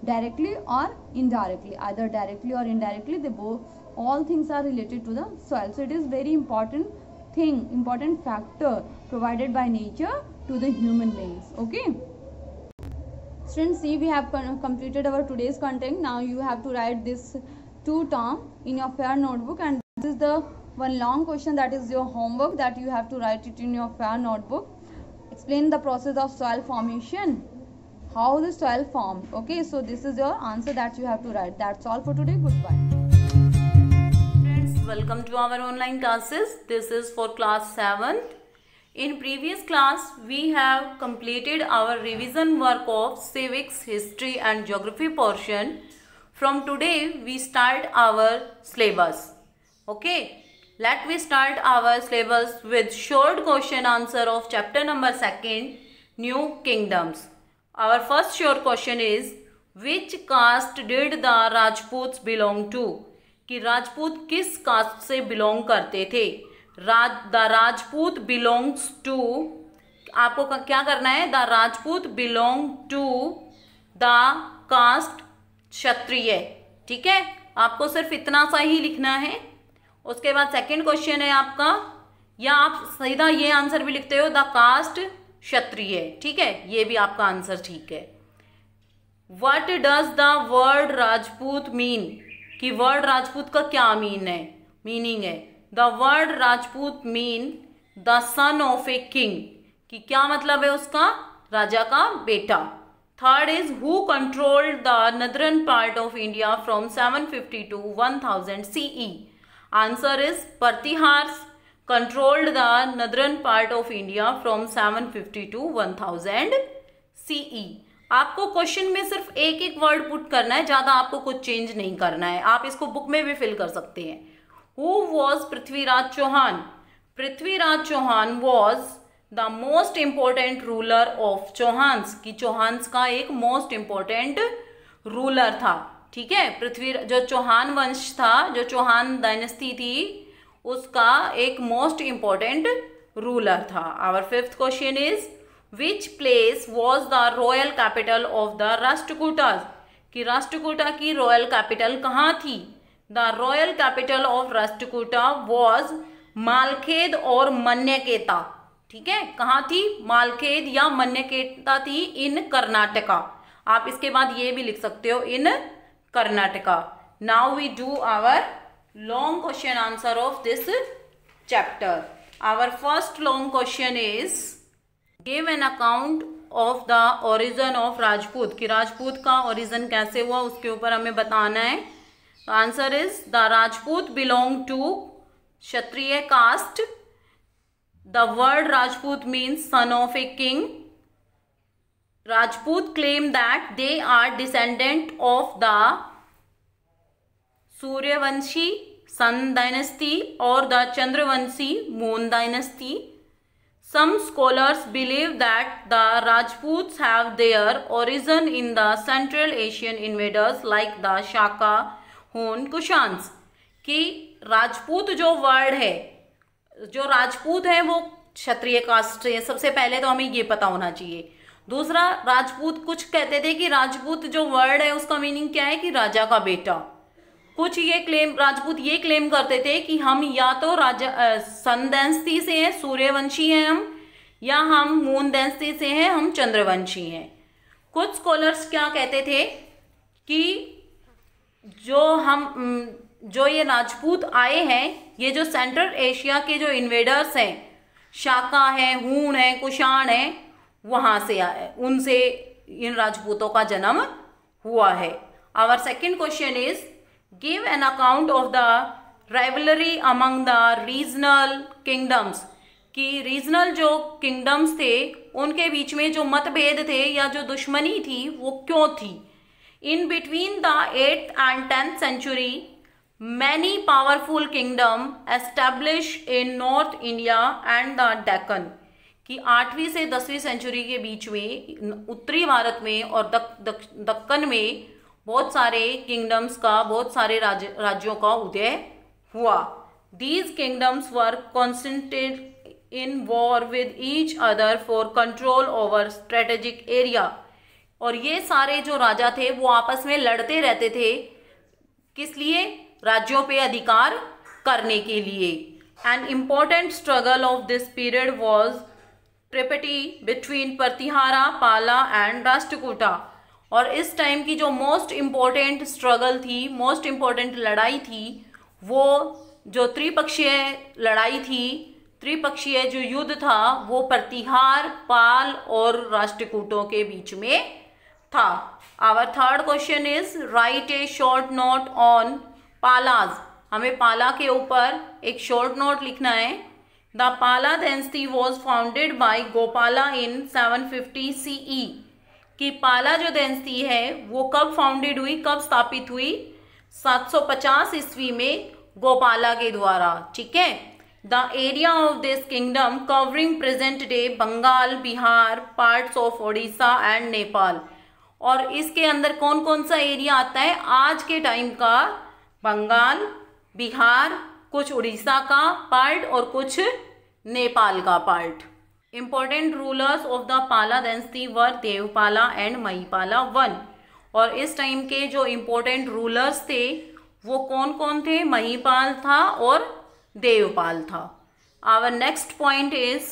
डायरेक्टली और इनडायरेक्टली, आइदर डायरेक्टली और indirectly, they both all things are related to the soil. So it is very important thing, important factor provided by nature to the human beings. Okay, students, see we have completed our today's content. Now you have to write this 2 term in your fair notebook, and this is the one long question that is your homework that you have to write it in your fair notebook. Explain the process of soil formation, how the soil formed. Okay, so this is your answer that you have to write. That's all for today. Goodbye. Welcome to our online classes. This is for class 7th. In previous class we have completed our revision work of civics, history and geography portion. From today we start our syllabus. Okay, let me start our syllabus with short question answer of chapter number 2, New Kingdoms. Our first short question is, which caste did the Rajputs belong to? कि राजपूत किस cast से belong करते थे। The Rajput belongs to, आपको क्या करना है, the Rajput belong to the caste Kshatriya. ठीक है, आपको सिर्फ इतना सा ही लिखना है। उसके बाद सेकंड क्वेश्चन है आपका, या आप सीधा ये आंसर भी लिखते हो, द कास्ट क्षत्रिय। ठीक है, ये भी आपका आंसर ठीक है। What does the word Rajput mean, कि वर्ड राजपूत का क्या मीनिंग है। The word Rajput mean the son of a king, कि क्या मतलब है उसका, राजा का बेटा। Third is who controlled the northern part of India from 750 to 1000 CE। Answer is Pratiharas. controlled the northern part of India from 750 to 1000 CE. आपको question में सिर्फ एक एक वर्ड पुट करना है, ज्यादा आपको कुछ चेंज नहीं करना है. आप इसको बुक में भी फिल कर सकते हैं. Who was Prithviraj Chauhan? Prithviraj Chauhan was the most important ruler of Chauhans, कि चौहान्स का एक मोस्ट इम्पोर्टेंट रूलर था. ठीक है, पृथ्वी जो चौहान वंश था, जो चौहान डायनेस्टी थी, उसका एक मोस्ट इम्पोर्टेंट रूलर था. Our fifth question is which place was the royal capital of the Rashtrakutas, कि राष्ट्रकूटा की रॉयल कैपिटल कहाँ थी? The royal capital of Rashtrakuta was Malkhed और मन्यकेता. ठीक है, कहाँ थी? मालखेद या मन्यकेता थी इन कर्नाटका. आप इसके बाद ये भी लिख सकते हो, in Karnataka. Now we do our long question answer of this chapter. Our first long question is give an account of the origin of Rajput, कि राजपूत का ओरिजिन कैसे हुआ उसके ऊपर हमें बताना है. Answer is the Rajput belong to Kshatriya caste. The word Rajput means son of a king. Rajput claim that they are descendant of the Suryavanshi Sun dynasty or the Chandravanshi Moon dynasty. Some scholars believe that the Rajputs have their origin in the Central Asian invaders like the Shaka, Hun, Kushans. कि राजपूत जो word है, जो राजपूत है वो क्षत्रिय cast से. सबसे पहले तो हमें ये पता होना चाहिए. दूसरा, राजपूत कुछ कहते थे कि राजपूत जो वर्ड है उसका मीनिंग क्या है कि राजा का बेटा. कुछ ये क्लेम, राजपूत ये क्लेम करते थे कि हम या तो राजा सन डायनेस्टी से हैं, सूर्यवंशी हैं हम, या हम मून डायनेस्टी से हैं, हम चंद्रवंशी हैं. कुछ स्कॉलर्स क्या कहते थे कि जो ये राजपूत आए हैं, ये जो सेंट्रल एशिया के जो इन्वेडर्स हैं, शाका हैं, हूण हैं, कुषाण हैं, वहाँ से आए, उनसे इन राजपूतों का जन्म हुआ है. Our second question is give an account of the rivalry among the regional kingdoms, कि रीजनल जो किंगडम्स थे उनके बीच में जो मतभेद थे या जो दुश्मनी थी वो क्यों थी. In between the 8th and 10th century many powerful kingdom established in North India and the Deccan, कि 8वीं से 10वीं सेंचुरी के बीच में उत्तरी भारत में और दक्कन में बहुत सारे किंगडम्स का, बहुत सारे राज्यों का उदय हुआ. These kingdoms were constantly in war with each other for control over strategic area. और ये सारे जो राजा थे वो आपस में लड़ते रहते थे, किस लिए? राज्यों पे अधिकार करने के लिए. An important struggle of this period was tripartite between Pratihara, Pala and Rashtrakuta. और इस टाइम की जो मोस्ट इम्पोर्टेंट स्ट्रगल थी, मोस्ट इम्पोर्टेंट लड़ाई थी, वो जो त्रिपक्षीय लड़ाई थी, त्रिपक्षीय जो युद्ध था, वो प्रतिहार, पाल और राष्ट्रकूटों के बीच में था. Our third question is write a short note on Palas. हमें पाला के ऊपर एक शॉर्ट नोट लिखना है. The Pala dynasty was founded by Gopala in 750 CE, कि पाला जो डायनेस्टी है वो कब फाउंडेड हुई, कब स्थापित हुई? 750 ईस्वी में गोपाला के द्वारा. ठीक है. The area of this kingdom covering present day Bengal, Bihar, parts of Odisha and Nepal. और इसके अंदर कौन कौन सा एरिया आता है? आज के टाइम का बंगाल, बिहार, कुछ उड़ीसा का पार्ट और कुछ नेपाल का part. Important rulers of the Pala dynasty were Devapala and Mahipala 1. और इस टाइम के जो इम्पोर्टेंट रूलर्स थे वो कौन कौन थे? महिपाल था और देवपाल था. Our next point is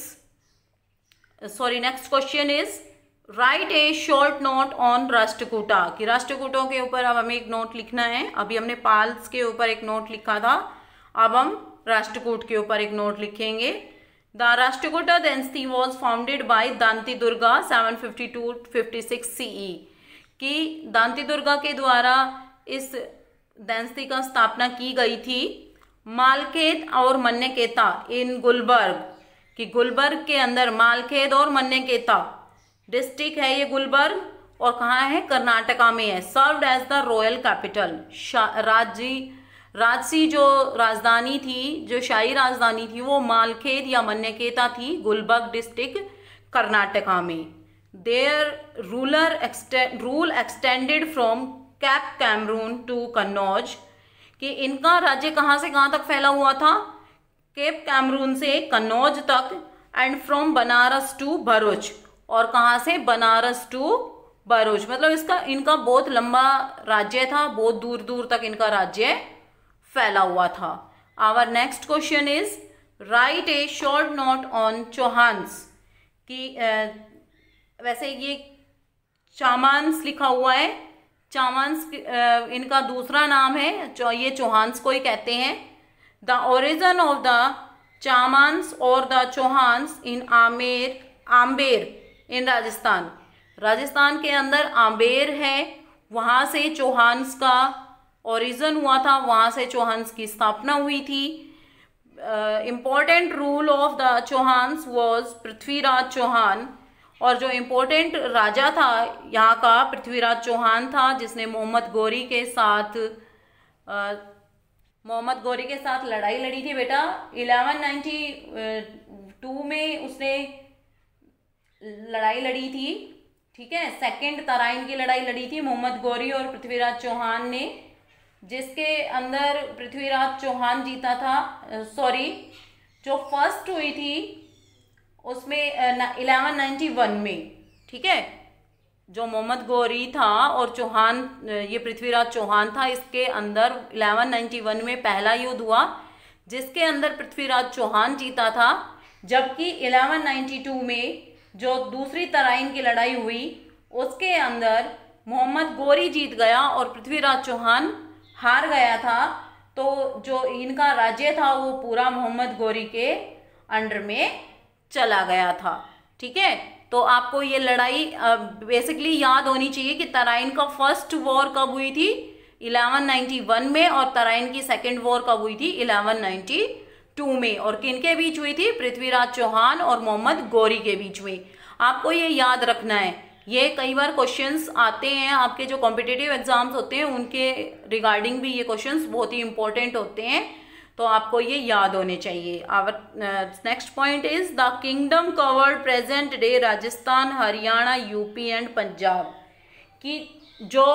next question is write a short note on Rashtrakuta, कि राष्ट्रकूटों के ऊपर अब हमें एक नोट लिखना है. अभी हमने पाल्स के ऊपर एक नोट लिखा था, अब हम राष्ट्रकूट के ऊपर एक नोट लिखेंगे. The Rashtrakuta dynasty was founded by Danti Durga 752-56 CE, कि दांती दुर्गा के द्वारा इस डायनेस्टी का स्थापना की गई थी मालखेत और मन्नेकेता इन गुलबर्ग, कि गुलबर्ग के अंदर मालखेत और मन्नेकेता डिस्ट्रिक्ट है ये गुलबर्ग, और कहाँ है, कर्नाटका में है। Served as the royal capital, राजसी जो राजधानी थी, जो शाही राजधानी थी, वो मालखेत या मन्नेकेता थी, गुलबर्ग डिस्ट्रिक्ट कर्नाटका में। Their rule extended from Cape Comorin to Kannauj, कि इनका राज्य कहाँ से कहाँ तक फैला हुआ था, केप कैमरून से कन्नौज तक, and from Banaras to Bharuch, और कहाँ से, बनारस टू भरूच, मतलब इनका बहुत लंबा राज्य था, बहुत दूर दूर तक इनका राज्य फैला हुआ था। Our next question is write a short note on Chauhans, कि वैसे ये चामांस लिखा हुआ है, चामांस इनका दूसरा नाम है, ये चौहान्स को ही कहते हैं। द ओरिजिन ऑफ द चामांस और द चौहान्स इन आम्बेर इन राजस्थान, राजस्थान के अंदर आम्बेर है, वहाँ से चौहान्स का ओरिजिन हुआ था, वहाँ से चौहान्स की स्थापना हुई थी। Important rule of the Chauhans was Prithviraj Chauhan, और जो इम्पोर्टेंट राजा था यहाँ का पृथ्वीराज चौहान था, जिसने मोहम्मद गोरी के साथ लड़ाई लड़ी थी बेटा। 1192 में उसने लड़ाई लड़ी थी, ठीक है, सेकंड तराइन की लड़ाई लड़ी थी मोहम्मद गोरी और पृथ्वीराज चौहान ने, जिसके अंदर पृथ्वीराज चौहान जीता था। जो फर्स्ट हुई थी उसमें 1191 में, ठीक है, जो मोहम्मद गोरी था और चौहान, ये पृथ्वीराज चौहान था, इसके अंदर 1191 में पहला युद्ध हुआ, जिसके अंदर पृथ्वीराज चौहान जीता था। जबकि 1192 में जो दूसरी तराइन की लड़ाई हुई, उसके अंदर मोहम्मद गोरी जीत गया और पृथ्वीराज चौहान हार गया था। तो जो इनका राज्य था वो पूरा मोहम्मद गोरी के अंडर में चला गया था, ठीक है। तो आपको ये लड़ाई बेसिकली याद होनी चाहिए कि तराइन का फर्स्ट वॉर कब हुई थी, 1191 में, और तराइन की सेकंड वॉर कब हुई थी, 1192 में, और किनके बीच हुई थी, पृथ्वीराज चौहान और मोहम्मद गोरी के बीच में। आपको ये याद रखना है, ये कई बार क्वेश्चंस आते हैं आपके जो कॉम्पिटिटिव एग्जाम्स होते हैं उनके रिगार्डिंग भी ये क्वेश्चंस बहुत ही इंपॉर्टेंट होते हैं, तो आपको ये याद होने चाहिए। Our next point is the kingdom covered present day Rajasthan, Haryana, UP and Punjab, कि जो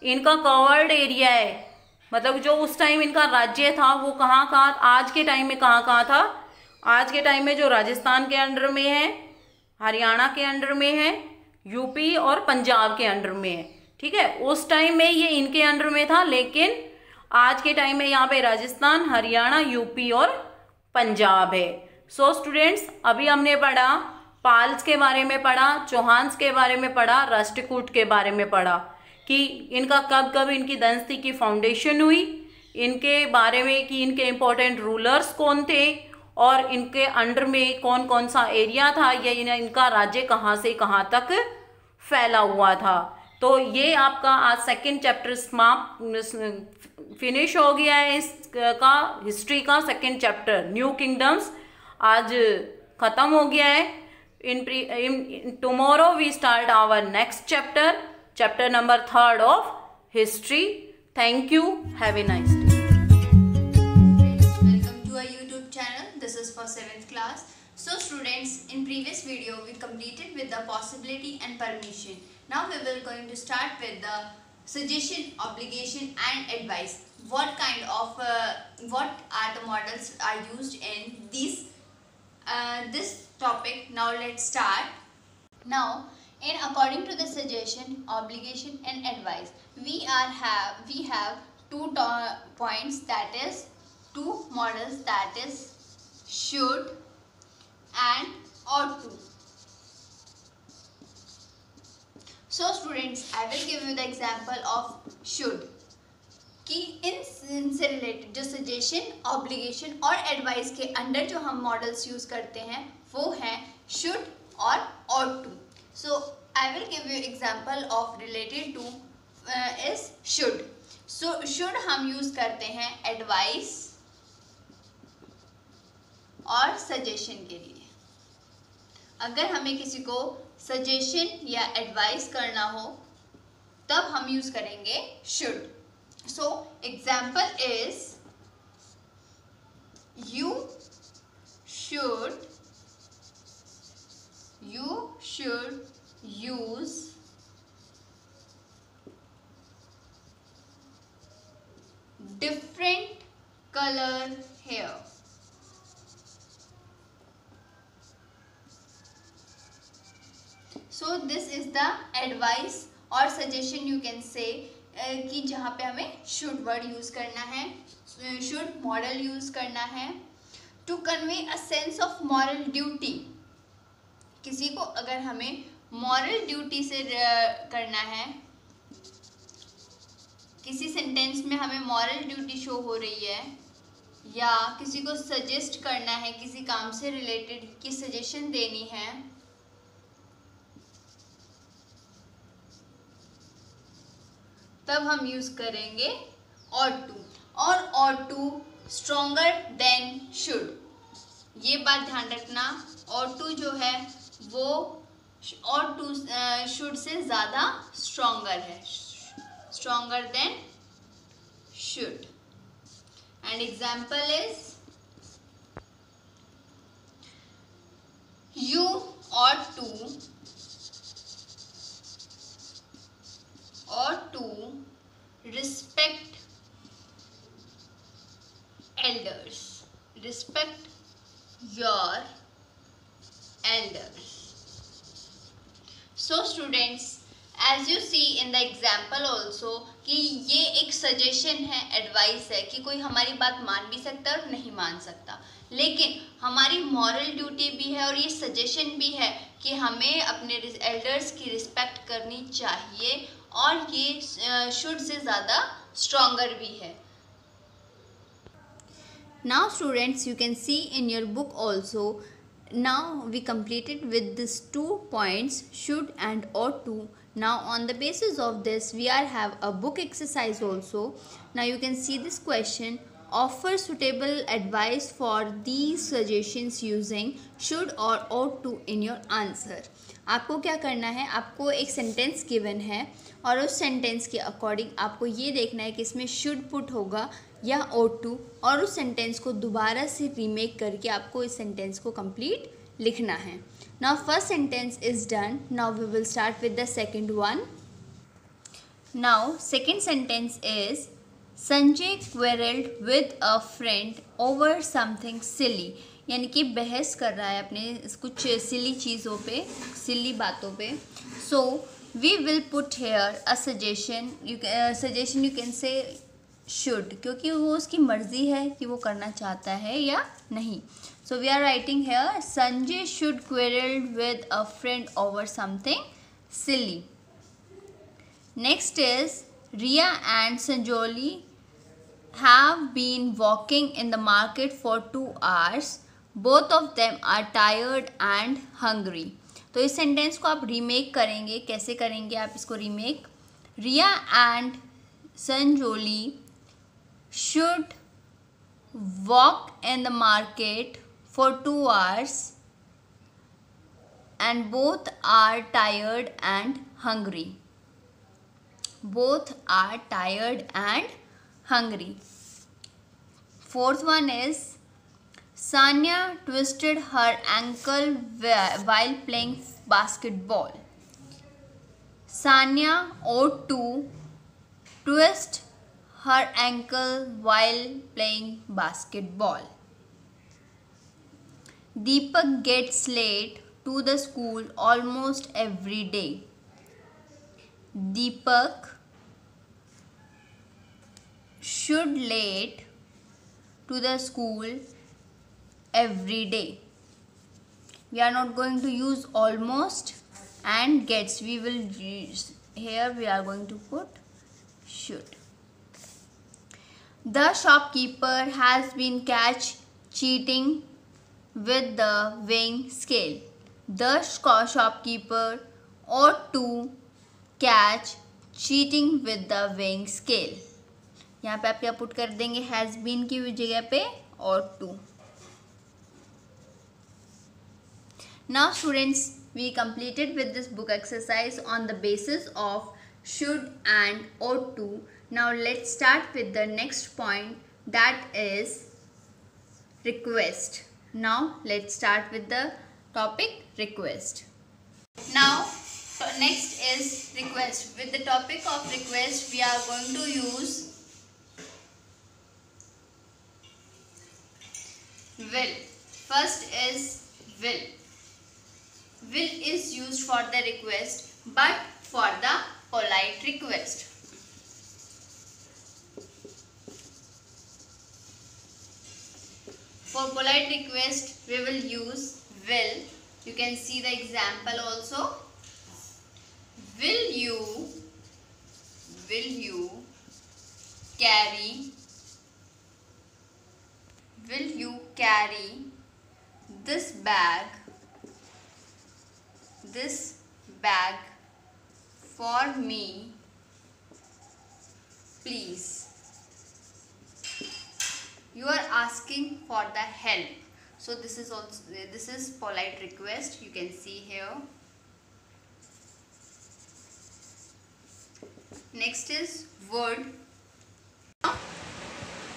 इनका कवर्ड एरिया है, मतलब जो उस टाइम इनका राज्य था वो कहाँ कहाँ, आज के टाइम में कहाँ कहाँ था। आज के टाइम में जो राजस्थान के अंडर में है, हरियाणा के अंडर में है, यूपी और पंजाब के अंडर में है, ठीक है। उस टाइम में ये इनके अंडर में था, लेकिन आज के टाइम में यहाँ पे राजस्थान, हरियाणा, यूपी और पंजाब है। सो स्टूडेंट्स, अभी हमने पढ़ा पाल्स के बारे में पढ़ा, चौहान्स के बारे में पढ़ा, राष्ट्रकूट के बारे में पढ़ा कि इनका कब कब इनकी दंस्ती की फाउंडेशन हुई, इनके बारे में कि इनके इम्पोर्टेंट रूलर्स कौन थे और इनके अंडर में कौन कौन सा एरिया था, या इनका राज्य कहाँ से कहाँ तक फैला हुआ था। तो ये आपका आज सेकंड चैप्टर फिनिश हो गया है, इसका हिस्ट्री का सेकंड चैप्टर न्यू किंगडम्स आज खत्म हो गया है। In tomorrow we start our next chapter, chapter number 3 of history. Thank you, have a nice day. This is for 7th class. So students, in previous video we completed with the possibility and permission. Now we will going to start with the suggestion, obligation and advice. What kind of what are the models are used in this topic. Now let's start. Now in according to the suggestion, obligation and advice, we have two points, that is two models, that is should and ought to. So students, I will give you the example of should कि इनसे related जो suggestion, obligation और advice के under जो हम models use करते हैं वो हैं शुड और ought to. So I will give you example of related to is should. So should हम यूज करते हैं एडवाइस और सजेशन के लिए। अगर हमें किसी को सजेशन या एडवाइस करना हो तब हम यूज करेंगे should. So example is you should use different color hair. So this is the advice और suggestion you can say कि जहाँ पे हमें should word use करना है, should model use करना है to convey a sense of moral duty। किसी को अगर हमें moral duty से करना है, किसी सेंटेंस में हमें moral duty शो हो रही है या किसी को सजेस्ट करना है, किसी काम से रिलेटेड की सजेशन देनी है, तब हम यूज करेंगे ought to। और ought to stronger than should, ये बात ध्यान रखना। ought to जो है वो ought to should से ज़्यादा stronger है, stronger than should। And example is you ought to respect elders, respect your elders। So students, as you see in the example also कि ये एक सजेशन है, एडवाइस है कि कोई हमारी बात मान भी सकता है और नहीं मान सकता, लेकिन हमारी मॉरल ड्यूटी भी है और ये सजेशन भी है कि हमें अपने एल्डर्स की रिस्पेक्ट करनी चाहिए और ये शुड से ज़्यादा स्ट्रॉन्गर भी है। Now students, you can see in your book also, now we completed with these 2 points, should and ought to. Now on the basis of this we have a book exercise also. Now you can see this question, offer suitable advice for these suggestions using should or ought to in your answer। आपको क्या करना है, आपको एक sentence given है और उस sentence के अकॉर्डिंग आपको ये देखना है कि इसमें शुड पुट होगा या ought to, और उस सेंटेंस को दोबारा से रीमेक करके आपको इस सेंटेंस को कंप्लीट लिखना है। Now first sentence is done. Now we will start with the second one. Now second sentence is Sanjay quarreled with a friend over something silly। यानी कि बहस कर रहा है अपने कुछ सिली चीज़ों पे, सिली बातों पे। So we will put here a suggestion you can say should, क्योंकि वो उसकी मर्जी है कि वो करना चाहता है या नहीं। So we are writing here Sanjay should quarrel with a friend over something silly। Next is Riya and Sanjoli have been walking in the market for 2 hours। Both of them are tired and hungry। तो इस sentence को आप remake करेंगे, कैसे करेंगे आप इसको remake? Riya and Sanjoli should walk in the market for 2 hours and both are tired and hungry। Both are tired and hungry। Fourth one is Sanya twisted her ankle while playing basketball। Sanya ought to twist her ankle while playing basketball। Deepak gets late to the school almost every day। Deepak should late to the school every day। We are not going to use almost and gets, we will use here we are going to put should। The shopkeeper has been catch cheating with the weighing scale। The shopkeeper ought to catch cheating with the weighing scale। यहाँ पे आप क्या put कर देंगे, has been की जगह पे ought to। Now students, we completed with this book exercise on the basis of should and ought to. Now let's start with the next point, that is request. Now let's start with the topic request. Now next is request. With the topic of request, we are going to use will. First is will. Will is used for the request, but for the polite request. For polite request, we will use will. You can see the example also. Will you carry this bag for me, please? You are asking for the help. So this is polite request. You can see here. Next is would.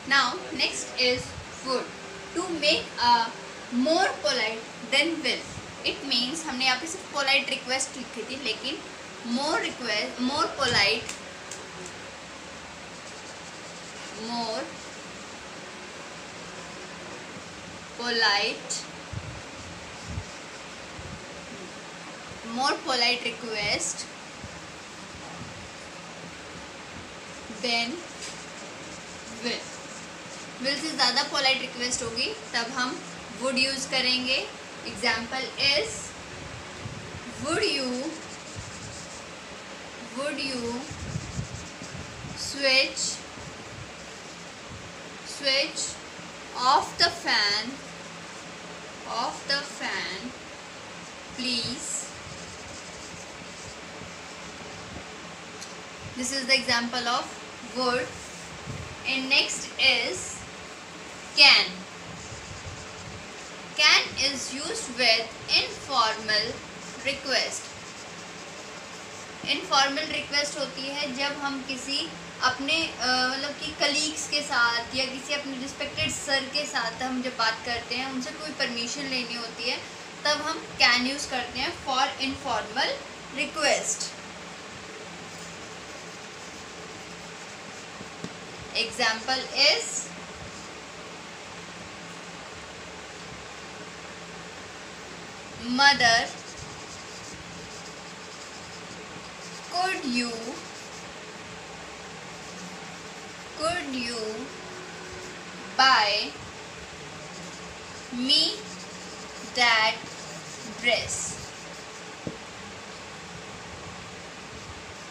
Now next is would. To make a more polite than will. It means हमने यहाँ पे सिर्फ polite request लिखी थी, लेकिन more polite request then will. Will से ज़्यादा polite request होगी तब हम would use करेंगे. Example is would you switch off the fan please? This is the example of would. And next is can. Can is used with informal request. Informal request होती है जब हम किसी अपने मतलब कि कलीग्स के साथ या किसी अपने रिस्पेक्टेड सर के साथ हम जब बात करते हैं, उनसे कोई परमिशन लेनी होती है, तब हम कैन यूज़ करते हैं for informal request. Example is mother, could you buy me that dress,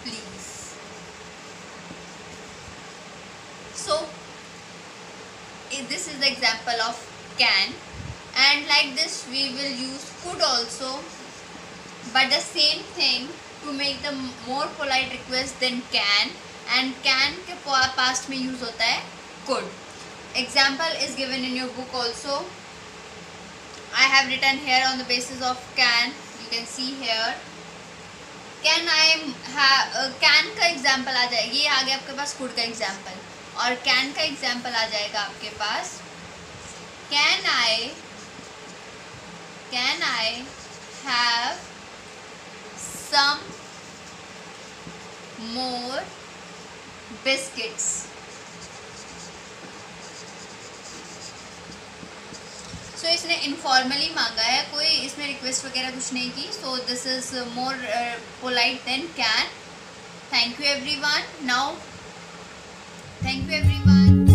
please? So this is the example of can, and like this we will use could also, but the same thing to make the more polite request than can, and can के past में use होता है could. Example is given in your book also. I have written here on the basis of can. You can see here. Can का example आ जाएगा. ये आ गया आपके पास could का example. और can का एग्जाम्पल आ जाएगा आपके पास. Can I have some more biscuits? So इसने इनफॉर्मली मांगा है, कोई इसमें रिक्वेस्ट वगैरह कुछ नहीं की. So this is more polite than can. Thank you everyone. Now thank you everyone.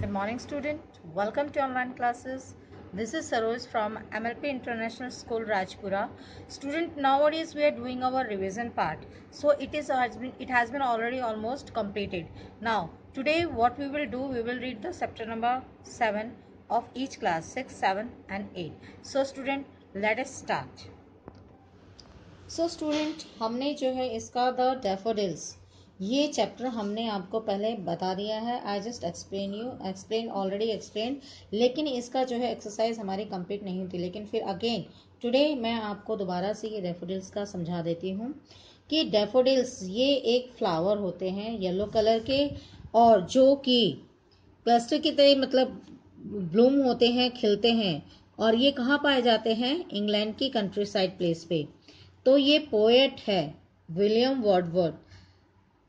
Good morning student. Welcome to online classes. This is Saroj from MLP International School Rajpura. Student, nowadays we are doing our revision part. So it has been already almost completed. Now today what we will do, we will read the chapter number 7 of each class, 6, 7 and 8. So student, let us start. So student, हमने जो है इसका the daffodils ये chapter हमने आपको पहले बता दिया है, आई जस्ट ऑलरेडी एक्सप्लेन, लेकिन इसका जो है एक्सरसाइज हमारी कंप्लीट नहीं हुई थी। लेकिन फिर अगेन टुडे मैं आपको दोबारा से ये डैफोडिल्स का समझा देती हूँ कि डैफोडिल्स ये एक फ्लावर होते हैं येलो कलर के, और जो कि क्लस्टर की तरह मतलब ब्लूम होते हैं, खिलते हैं, और ये कहाँ पाए जाते हैं? इंग्लैंड की कंट्री साइड प्लेस पे। तो ये पोएट है विलियम वर्डवर्थ,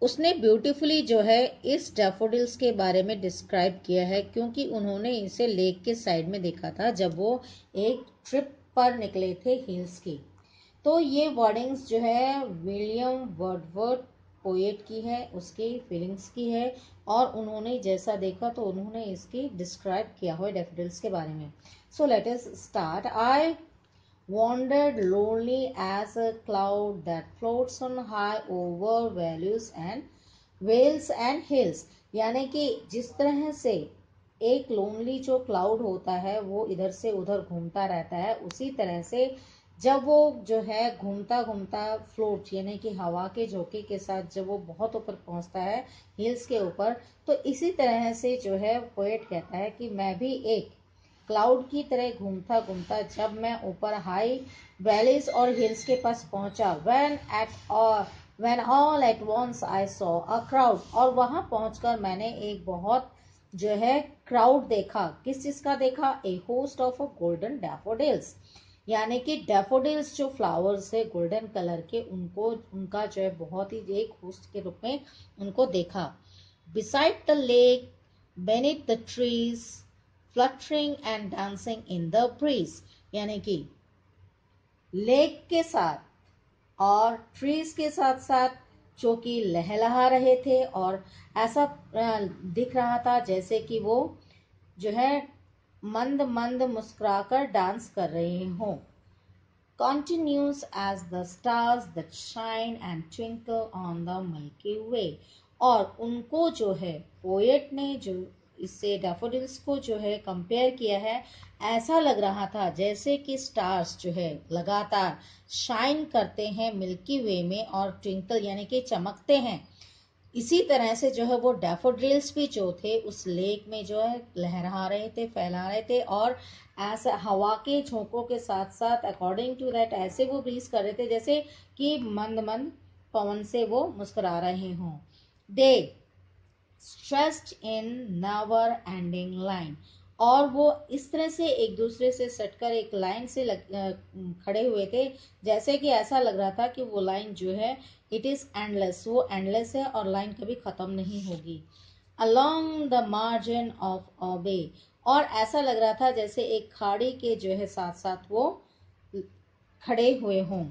उसने ब्यूटीफुली जो है इस डैफोडिल्स के बारे में डिस्क्राइब किया है, क्योंकि उन्होंने इसे लेक के साइड में देखा था जब वो एक ट्रिप पर निकले थे हिल्स की। तो ये वर्डिंग्स जो है विलियम वर्डवर्थ पोएट की है, उसकी फीलिंग्स की है, और उन्होंने जैसा देखा तो उन्होंने इसकी डिस्क्राइब किया हुआ डैफोडिल्स के बारे में। So let us start. I wandered lonely as a cloud that floats on high over valleys and hills। यानी कि जिस तरह से एक लोनली जो क्लाउड होता है वो इधर से उधर घूमता रहता है, उसी तरह से जब वो जो है घूमता घूमता फ्लोट यानी कि हवा के झोंके के साथ जब वो बहुत ऊपर पहुंचता है हिल्स के ऊपर, तो इसी तरह से जो है पोएट कहता है कि मैं भी एक क्लाउड की तरह घूमता घूमता जब मैं ऊपर हाई वैलीज और हिल्स के पास पहुंचा, when all at once I saw a crowd, और वहां पहुंचकर मैंने एक बहुत जो है क्राउड देखा। किस चीज का देखा? ए होस्ट ऑफ गोल्डन डैफोडिल्स, यानी कि डैफोडिल्स जो फ्लावर्स है गोल्डन कलर के, उनका जो है बहुत ही एक होस्ट के रूप में उनको देखा। Beside the lake beneath the trees fluttering and dancing in the breeze, यानी कि लेक के साथ और ट्रीज के साथ साथ जो कि लहलहा रहे थे, और ऐसा दिख रहा था जैसे कि वो जो है मंद मंद मुस्कुराकर डांस कर रहे हों। Continues as the stars that shine and twinkle on the Milky Way, और उनको जो है पोएट ने जो इससे डैफोडिल्स को जो है कंपेयर किया है, ऐसा लग रहा था जैसे कि स्टार्स जो है लगातार शाइन करते हैं मिल्की वे में और ट्विंकल यानी कि चमकते हैं। इसी तरह से जो है वो डैफोडिल्स भी जो थे उस लेक में जो है लहरा रहे थे, फैला रहे थे, और ऐसा हवा के झोंकों के साथ साथ अकॉर्डिंग टू दैट ऐसे वो ब्रीज कर रहे थे जैसे कि मंद मंद पवन से वो मुस्कुरा रहे हों। They stretched in never ending line, और वो इस तरह से एक दूसरे से सटकर एक लाइन से खड़े हुए थे जैसे कि ऐसा लग रहा था कि वो लाइन जो है इट इज एंडलेस, वो एंडलेस है और लाइन कभी खत्म नहीं होगी। Along the margin of a bay, और ऐसा लग रहा था जैसे एक खाड़ी के जो है साथ साथ वो खड़े हुए हों।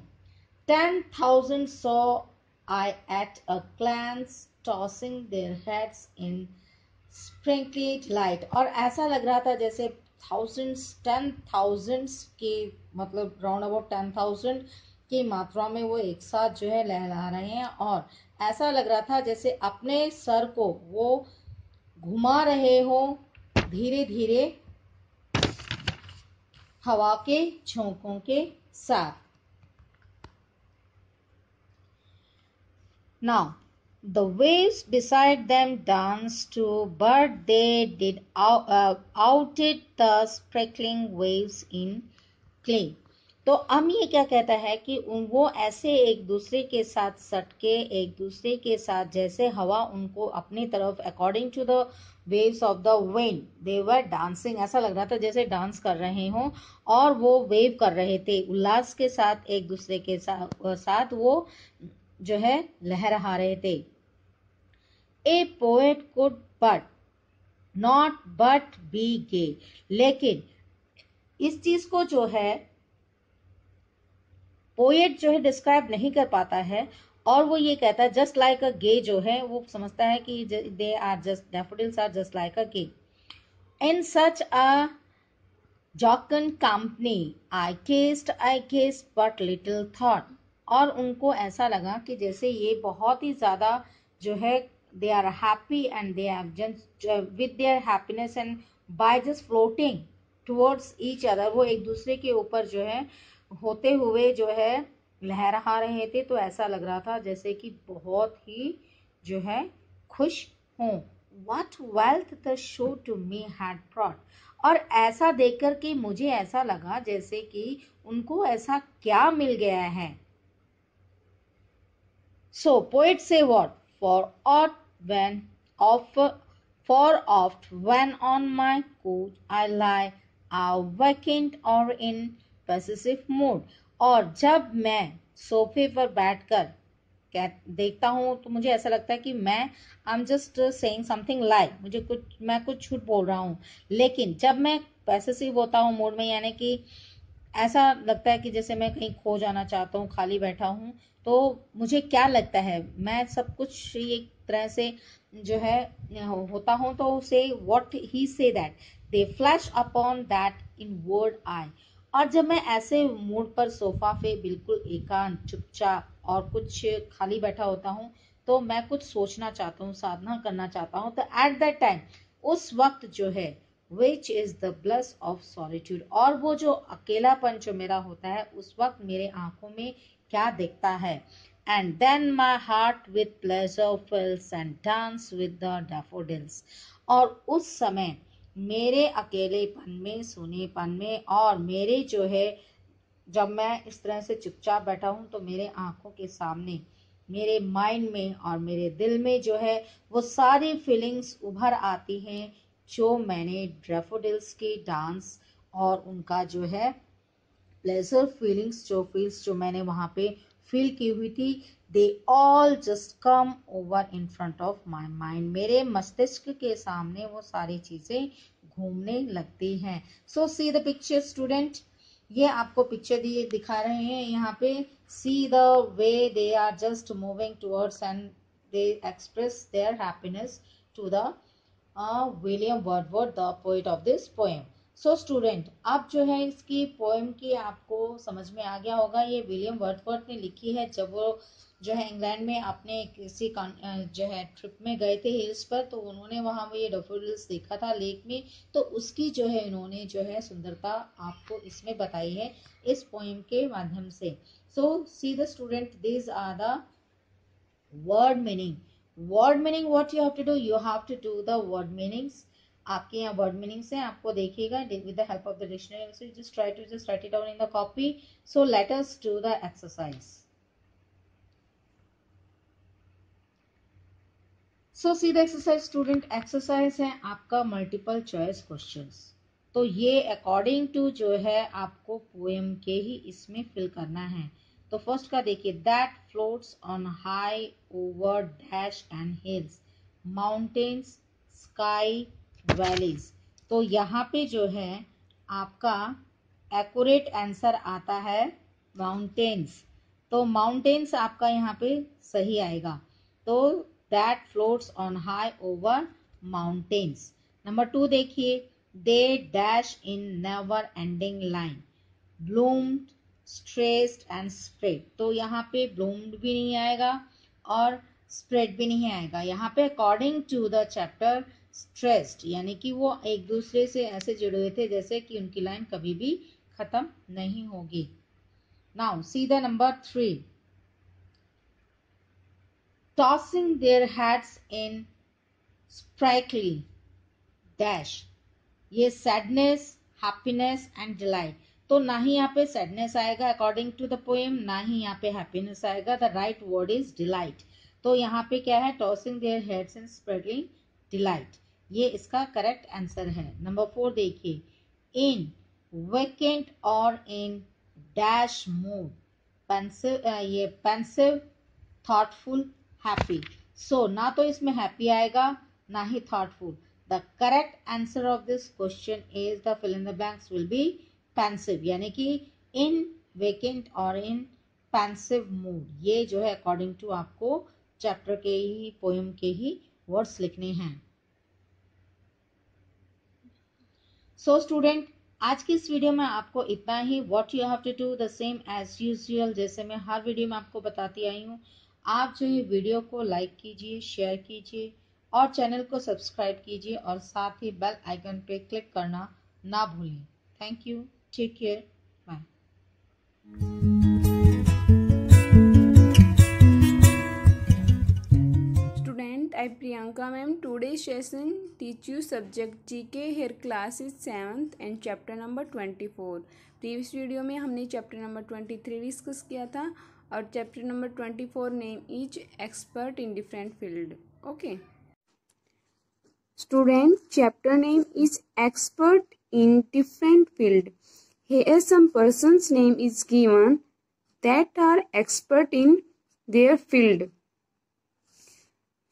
10,000 saw I at a glance tossing their heads in sprinkled light, और ऐसा लग रहा था जैसे 10,000 के मतलब राउंड अबाउट 10,000 की मात्रा में वो एक साथ जो है लहरा रहे हैं, और ऐसा लग रहा था जैसे अपने सर को वो घुमा रहे हो धीरे धीरे हवा के झोंकों के साथ। Now, the waves beside them danced too, but they did outdid the sparkling waves in clay. तो अब ये क्या कहता है कि वो ऐसे एक दूसरे के साथ सटके, एक दूसरे के साथ जैसे हवा उनको अपनी तरफ according to the waves of the wind they were dancing, ऐसा लग रहा था जैसे डांस कर रहे हों और वो वेव कर रहे थे उल्लास के साथ, एक दूसरे के साथ वो जो है लहरा रहे थे। A poet could but not but be gay, लेकिन इस चीज को जो है पोएट जो है डिस्क्राइब नहीं कर पाता है, और वो ये कहता है जस्ट लाइक अ गे, जो है वो समझता है कि they are just daffodils are just like a gay. In such a jocund company I gazed but little thought, और उनको ऐसा लगा कि जैसे ये बहुत ही ज्यादा जो है they are happy and they have just with their happiness and by just floating towards each other, वो एक दूसरे के ऊपर जो है होते हुए जो है लहरा रहे थे, तो ऐसा लग रहा था जैसे कि बहुत ही जो है खुश हूँ। What wealth the show to me had brought. और ऐसा देखकर कि मुझे ऐसा लगा जैसे कि उनको ऐसा क्या मिल गया है। So poets say what? For oft when on my couch I lie, vacant or in possessive mood. और जब मैं सोफे पर बैठकर देखता हूँ तो मुझे ऐसा लगता है कि मैं I'm just saying something lie, मैं कुछ झूठ बोल रहा हूँ। लेकिन जब मैं possessive होता हूँ मूड में, यानी कि ऐसा लगता है कि जैसे मैं कहीं खो जाना चाहता हूँ, खाली बैठा हूँ, तो मुझे क्या लगता है, मैं सब कुछ एक तरह से जो है होता हूँ, तो से what he say that they flash upon that in word I. और जब मैं ऐसे मूड पर सोफा पे बिल्कुल एकांत चुपचाप और कुछ खाली बैठा होता हूँ, तो मैं कुछ सोचना चाहता हूँ, साधना करना चाहता हूँ, तो एट दैट टाइम, उस वक्त जो है which is the bliss of solitude, और वो जो अकेलापन जो मेरा होता है, उस वक्त मेरे आंखों में क्या दिखता है। And then my heart with pleasure fills and dance with the daffodils, और उस समय मेरे अकेलेपन में, सूनेपन में, और मेरे जो है जब मैं इस तरह से चुपचाप बैठा हूं, तो मेरे आंखों के सामने, मेरे माइंड में और मेरे दिल में जो है वो सारी फीलिंग्स उभर आती हैं जो मैंने डैफोडिल्स के डांस और उनका जो है प्लेजर फीलिंग्स जो मैंने वहां पे फील की हुई थी, they all just come over in front of my mind. मेरे मस्तिष्क के सामने वो सारी चीजें घूमने लगती हैं। So see the picture student, ये आपको पिक्चर दिखा रहे हैं यहाँ पे। See the way they are just moving towards and they express their happiness to the William Wordsworth, the poet of this poem. So student, अब जो है इसकी पोएम की आपको समझ में आ गया होगा। ये विलियम वर्डवर्थ ने लिखी है जब वो जो है इंग्लैंड में अपने किसी जो है ट्रिप में गए थे हिल्स पर, तो उन्होंने वहां ये डैफोडिल्स देखा था लेक में, तो उसकी जो है इन्होंने जो है सुंदरता आपको इसमें बताई है इस पोएम के माध्यम से। So see the student, this are the word meaning. Word meaning, what you have to do, you have to do the word meanings. आपके यहाँ वर्ड मीनिंग्स हैं, आपको देखिएगा with the help of the dictionary. So just try to just write it down in the copy. So let us do the exercise. So see the exercise student, exercise है आपका multiple choice questions. तो ये according to जो है आपको poem के ही इसमें fill करना है। तो फर्स्ट का देखिए, that floats on high over dash and hills, mountains, sky, valleys. तो यहाँ पे जो है आपका एक्यूरेट आंसर आता है माउंटेन्स। तो माउंटेन्स आपका यहाँ पे सही आएगा। तो that floats on high over mountains. Number 2 देखिए, they dash in never ending line, bloomed, stressed and spread। तो यहाँ पे bloomed भी नहीं आएगा और spread भी नहीं आएगा। यहाँ पे according to the chapter stressed, यानी कि वो एक दूसरे से ऐसे जुड़े हुए थे जैसे कि उनकी लाइन कभी भी खत्म नहीं होगी। Now see the number 3, tossing their heads in sprightly dash, ये सैडनेस, हैप्पीनेस एंड डिलाइट। तो ना ही यहाँ पे सैडनेस आएगा अकॉर्डिंग टू द पोएम, ना ही यहाँ पे हैप्पीनेस आएगा। The right word is delight. तो यहाँ पे क्या है, tossing their heads in sprightly delight, ये इसका करेक्ट आंसर है। नंबर 4 देखिए, इन वेकेंट और इन डैश मूड, पेंसिव, ये पेंसिव, थॉटफुल, हैप्पी। सो ना तो इसमें हैप्पी आएगा ना ही thoughtful. The correct answer of this question is the fill in the blanks will be pensive, यानी कि इन वेकेंट और इन पेंसिव मूड। ये जो है अकॉर्डिंग टू आपको चैप्टर के ही, पोएम के ही वर्ड्स लिखने हैं। सो स्टूडेंट, आज की इस वीडियो में आपको इतना ही। What you have to do the same as usual, जैसे मैं हर वीडियो में आपको बताती आई हूँ। आप जो ये वीडियो को लाइक कीजिए, शेयर कीजिए और चैनल को सब्सक्राइब कीजिए और साथ ही बेल आइकन पे क्लिक करना ना भूलें। Thank you, take care, bye. I Priyanka ma'am. Today's session teach you subject GK. Here class is 7th and chapter number 24. Previous video में हमने चैप्टर नंबर 23 डिस्कस किया था और chapter number 24 name is expert in different field. Okay student, chapter name is expert in different field. Here some person's name is given that are expert in their field.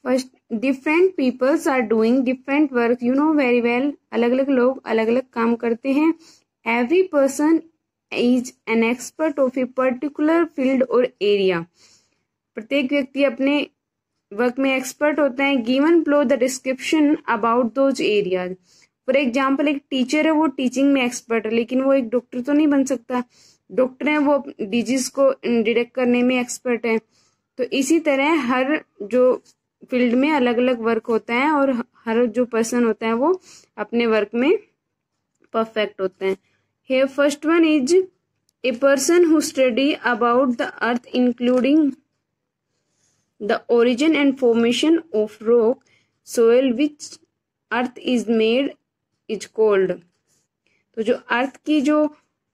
First, different peoples are doing different work. You know very well, अलग अलग लोग अलग अलग काम करते हैं. Every person is an expert of a particular field or area. प्रत्येक व्यक्ति अपने वर्क में एक्सपर्ट होता है. Given below the description about those areas. For example, एक टीचर है, वो टीचिंग में एक्सपर्ट है, लेकिन वो एक डॉक्टर तो नहीं बन सकता. डॉक्टर है, वो डिजीज को डिटेक्ट करने में एक्सपर्ट है. तो इसी तरह हर जो फील्ड में अलग अलग वर्क होता है और हर जो पर्सन होता है वो अपने वर्क में परफेक्ट होता है. Here first one is a person who study about the earth including the origin and formation of rock soil which earth is made is cold. तो जो अर्थ की जो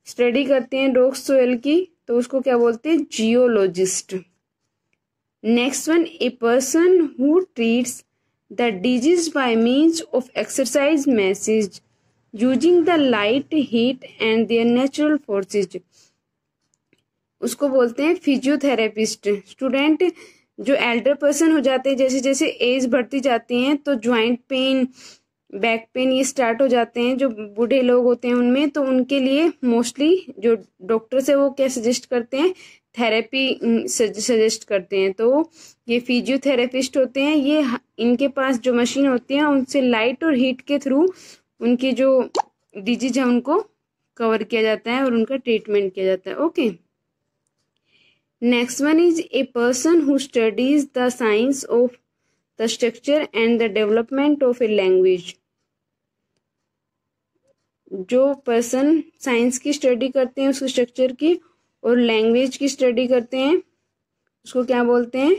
स्टडी करते हैं रॉक सोइल की, तो उसको क्या बोलते हैं? Geologist. Next one, a person who treats the disease bye means of exercise message using the light heat and there natural forces. उसको बोलते हैं फिजियोथेरेपिस्ट. स्टूडेंट, जो एल्डर पर्सन हो जाते हैं, जैसे जैसे एज बढ़ती जाती है तो ज्वाइंट पेन, बैक पेन ये स्टार्ट हो जाते हैं. जो बूढ़े लोग होते हैं उनमें, तो उनके लिए मोस्टली जो डॉक्टर्स है वो क्या सजेस्ट करते हैं? थेरेपी सजेस्ट करते हैं. तो ये फिजियोथेरेपिस्ट होते हैं. ये इनके पास जो मशीन होती है उनसे लाइट और हीट के थ्रू उनकी जो डिजीज है उनको कवर किया जाता है और उनका ट्रीटमेंट किया जाता है. Okay next one is a person who studies the science of the structure and the development of a language. जो पर्सन साइंस की स्टडी करते हैं उसके स्ट्रक्चर की और लैंग्वेज की स्टडी करते हैं उसको क्या बोलते हैं?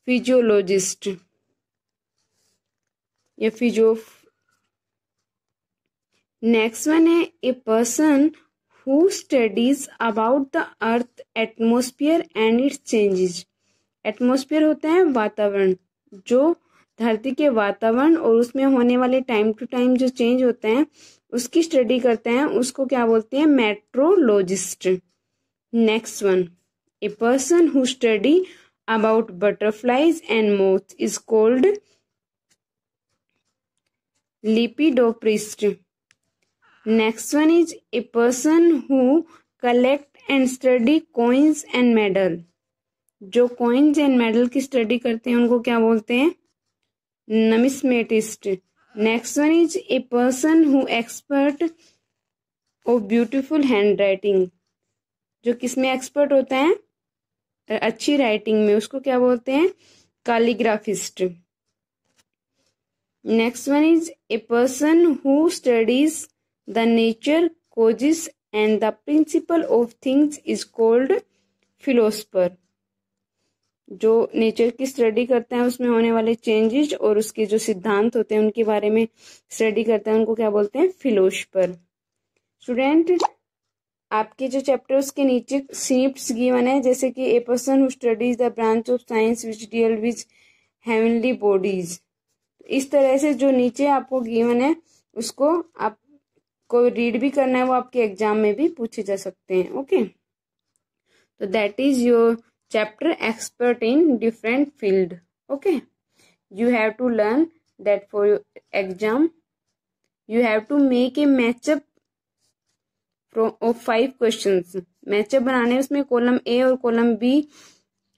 फिजियोलॉजिस्ट या फिजियो. नेक्स्ट वन है ए person who studies about the earth atmosphere and it's changes. Atmosphere होता है वातावरण, जो धरती के वातावरण और उसमें होने वाले टाइम टू टाइम जो चेंज होते हैं उसकी स्टडी करते हैं, उसको क्या बोलते हैं? Meteorologist. Next one, a person who study about butterflies and moths is called lepidopterist. Next one is a person who collect and study coins and medal. जो कॉइन्स एंड मेडल की स्टडी करते हैं उनको क्या बोलते हैं? Numismatist. Next one is a person who expert of beautiful hand writing. जो किसमें एक्सपर्ट होता है? अच्छी राइटिंग में, उसको क्या बोलते हैं? Calligraphist. Next one is a person who studies the nature causes and the principle of things is called philosopher. जो नेचर की स्टडी करते हैं उसमें होने वाले चेंजेस और उसके जो सिद्धांत होते हैं उनके बारे में स्टडी करते हैं उनको क्या बोलते हैं? फिलोसफर. स्टूडेंट, आपके जो चैप्टर उसके नीचे स्निप्स गिवन है, जैसे कि ए person who studies the branch of science which deal with heavenly bodies. इस तरह से जो नीचे आपको गिवन है उसको आपको रीड भी करना है, वो आपके एग्जाम में भी पूछे जा सकते हैं. ओके, तो that is your chapter expert in different field. Okay, you have to learn that for your exam you have to make a matchup of 5 questions. matchup बनाने उसमें कॉलम A और कॉलम B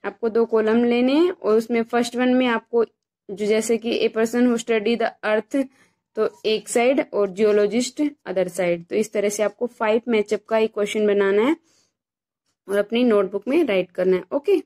आपको 2 column लेने हैं और उसमें first one में आपको जो जैसे कि ए person who study the earth तो एक साइड और जियोलॉजिस्ट अदर साइड. तो इस तरह से आपको 5 मैचअप का एक क्वेश्चन बनाना है और अपनी नोटबुक में राइट करना है. ओके.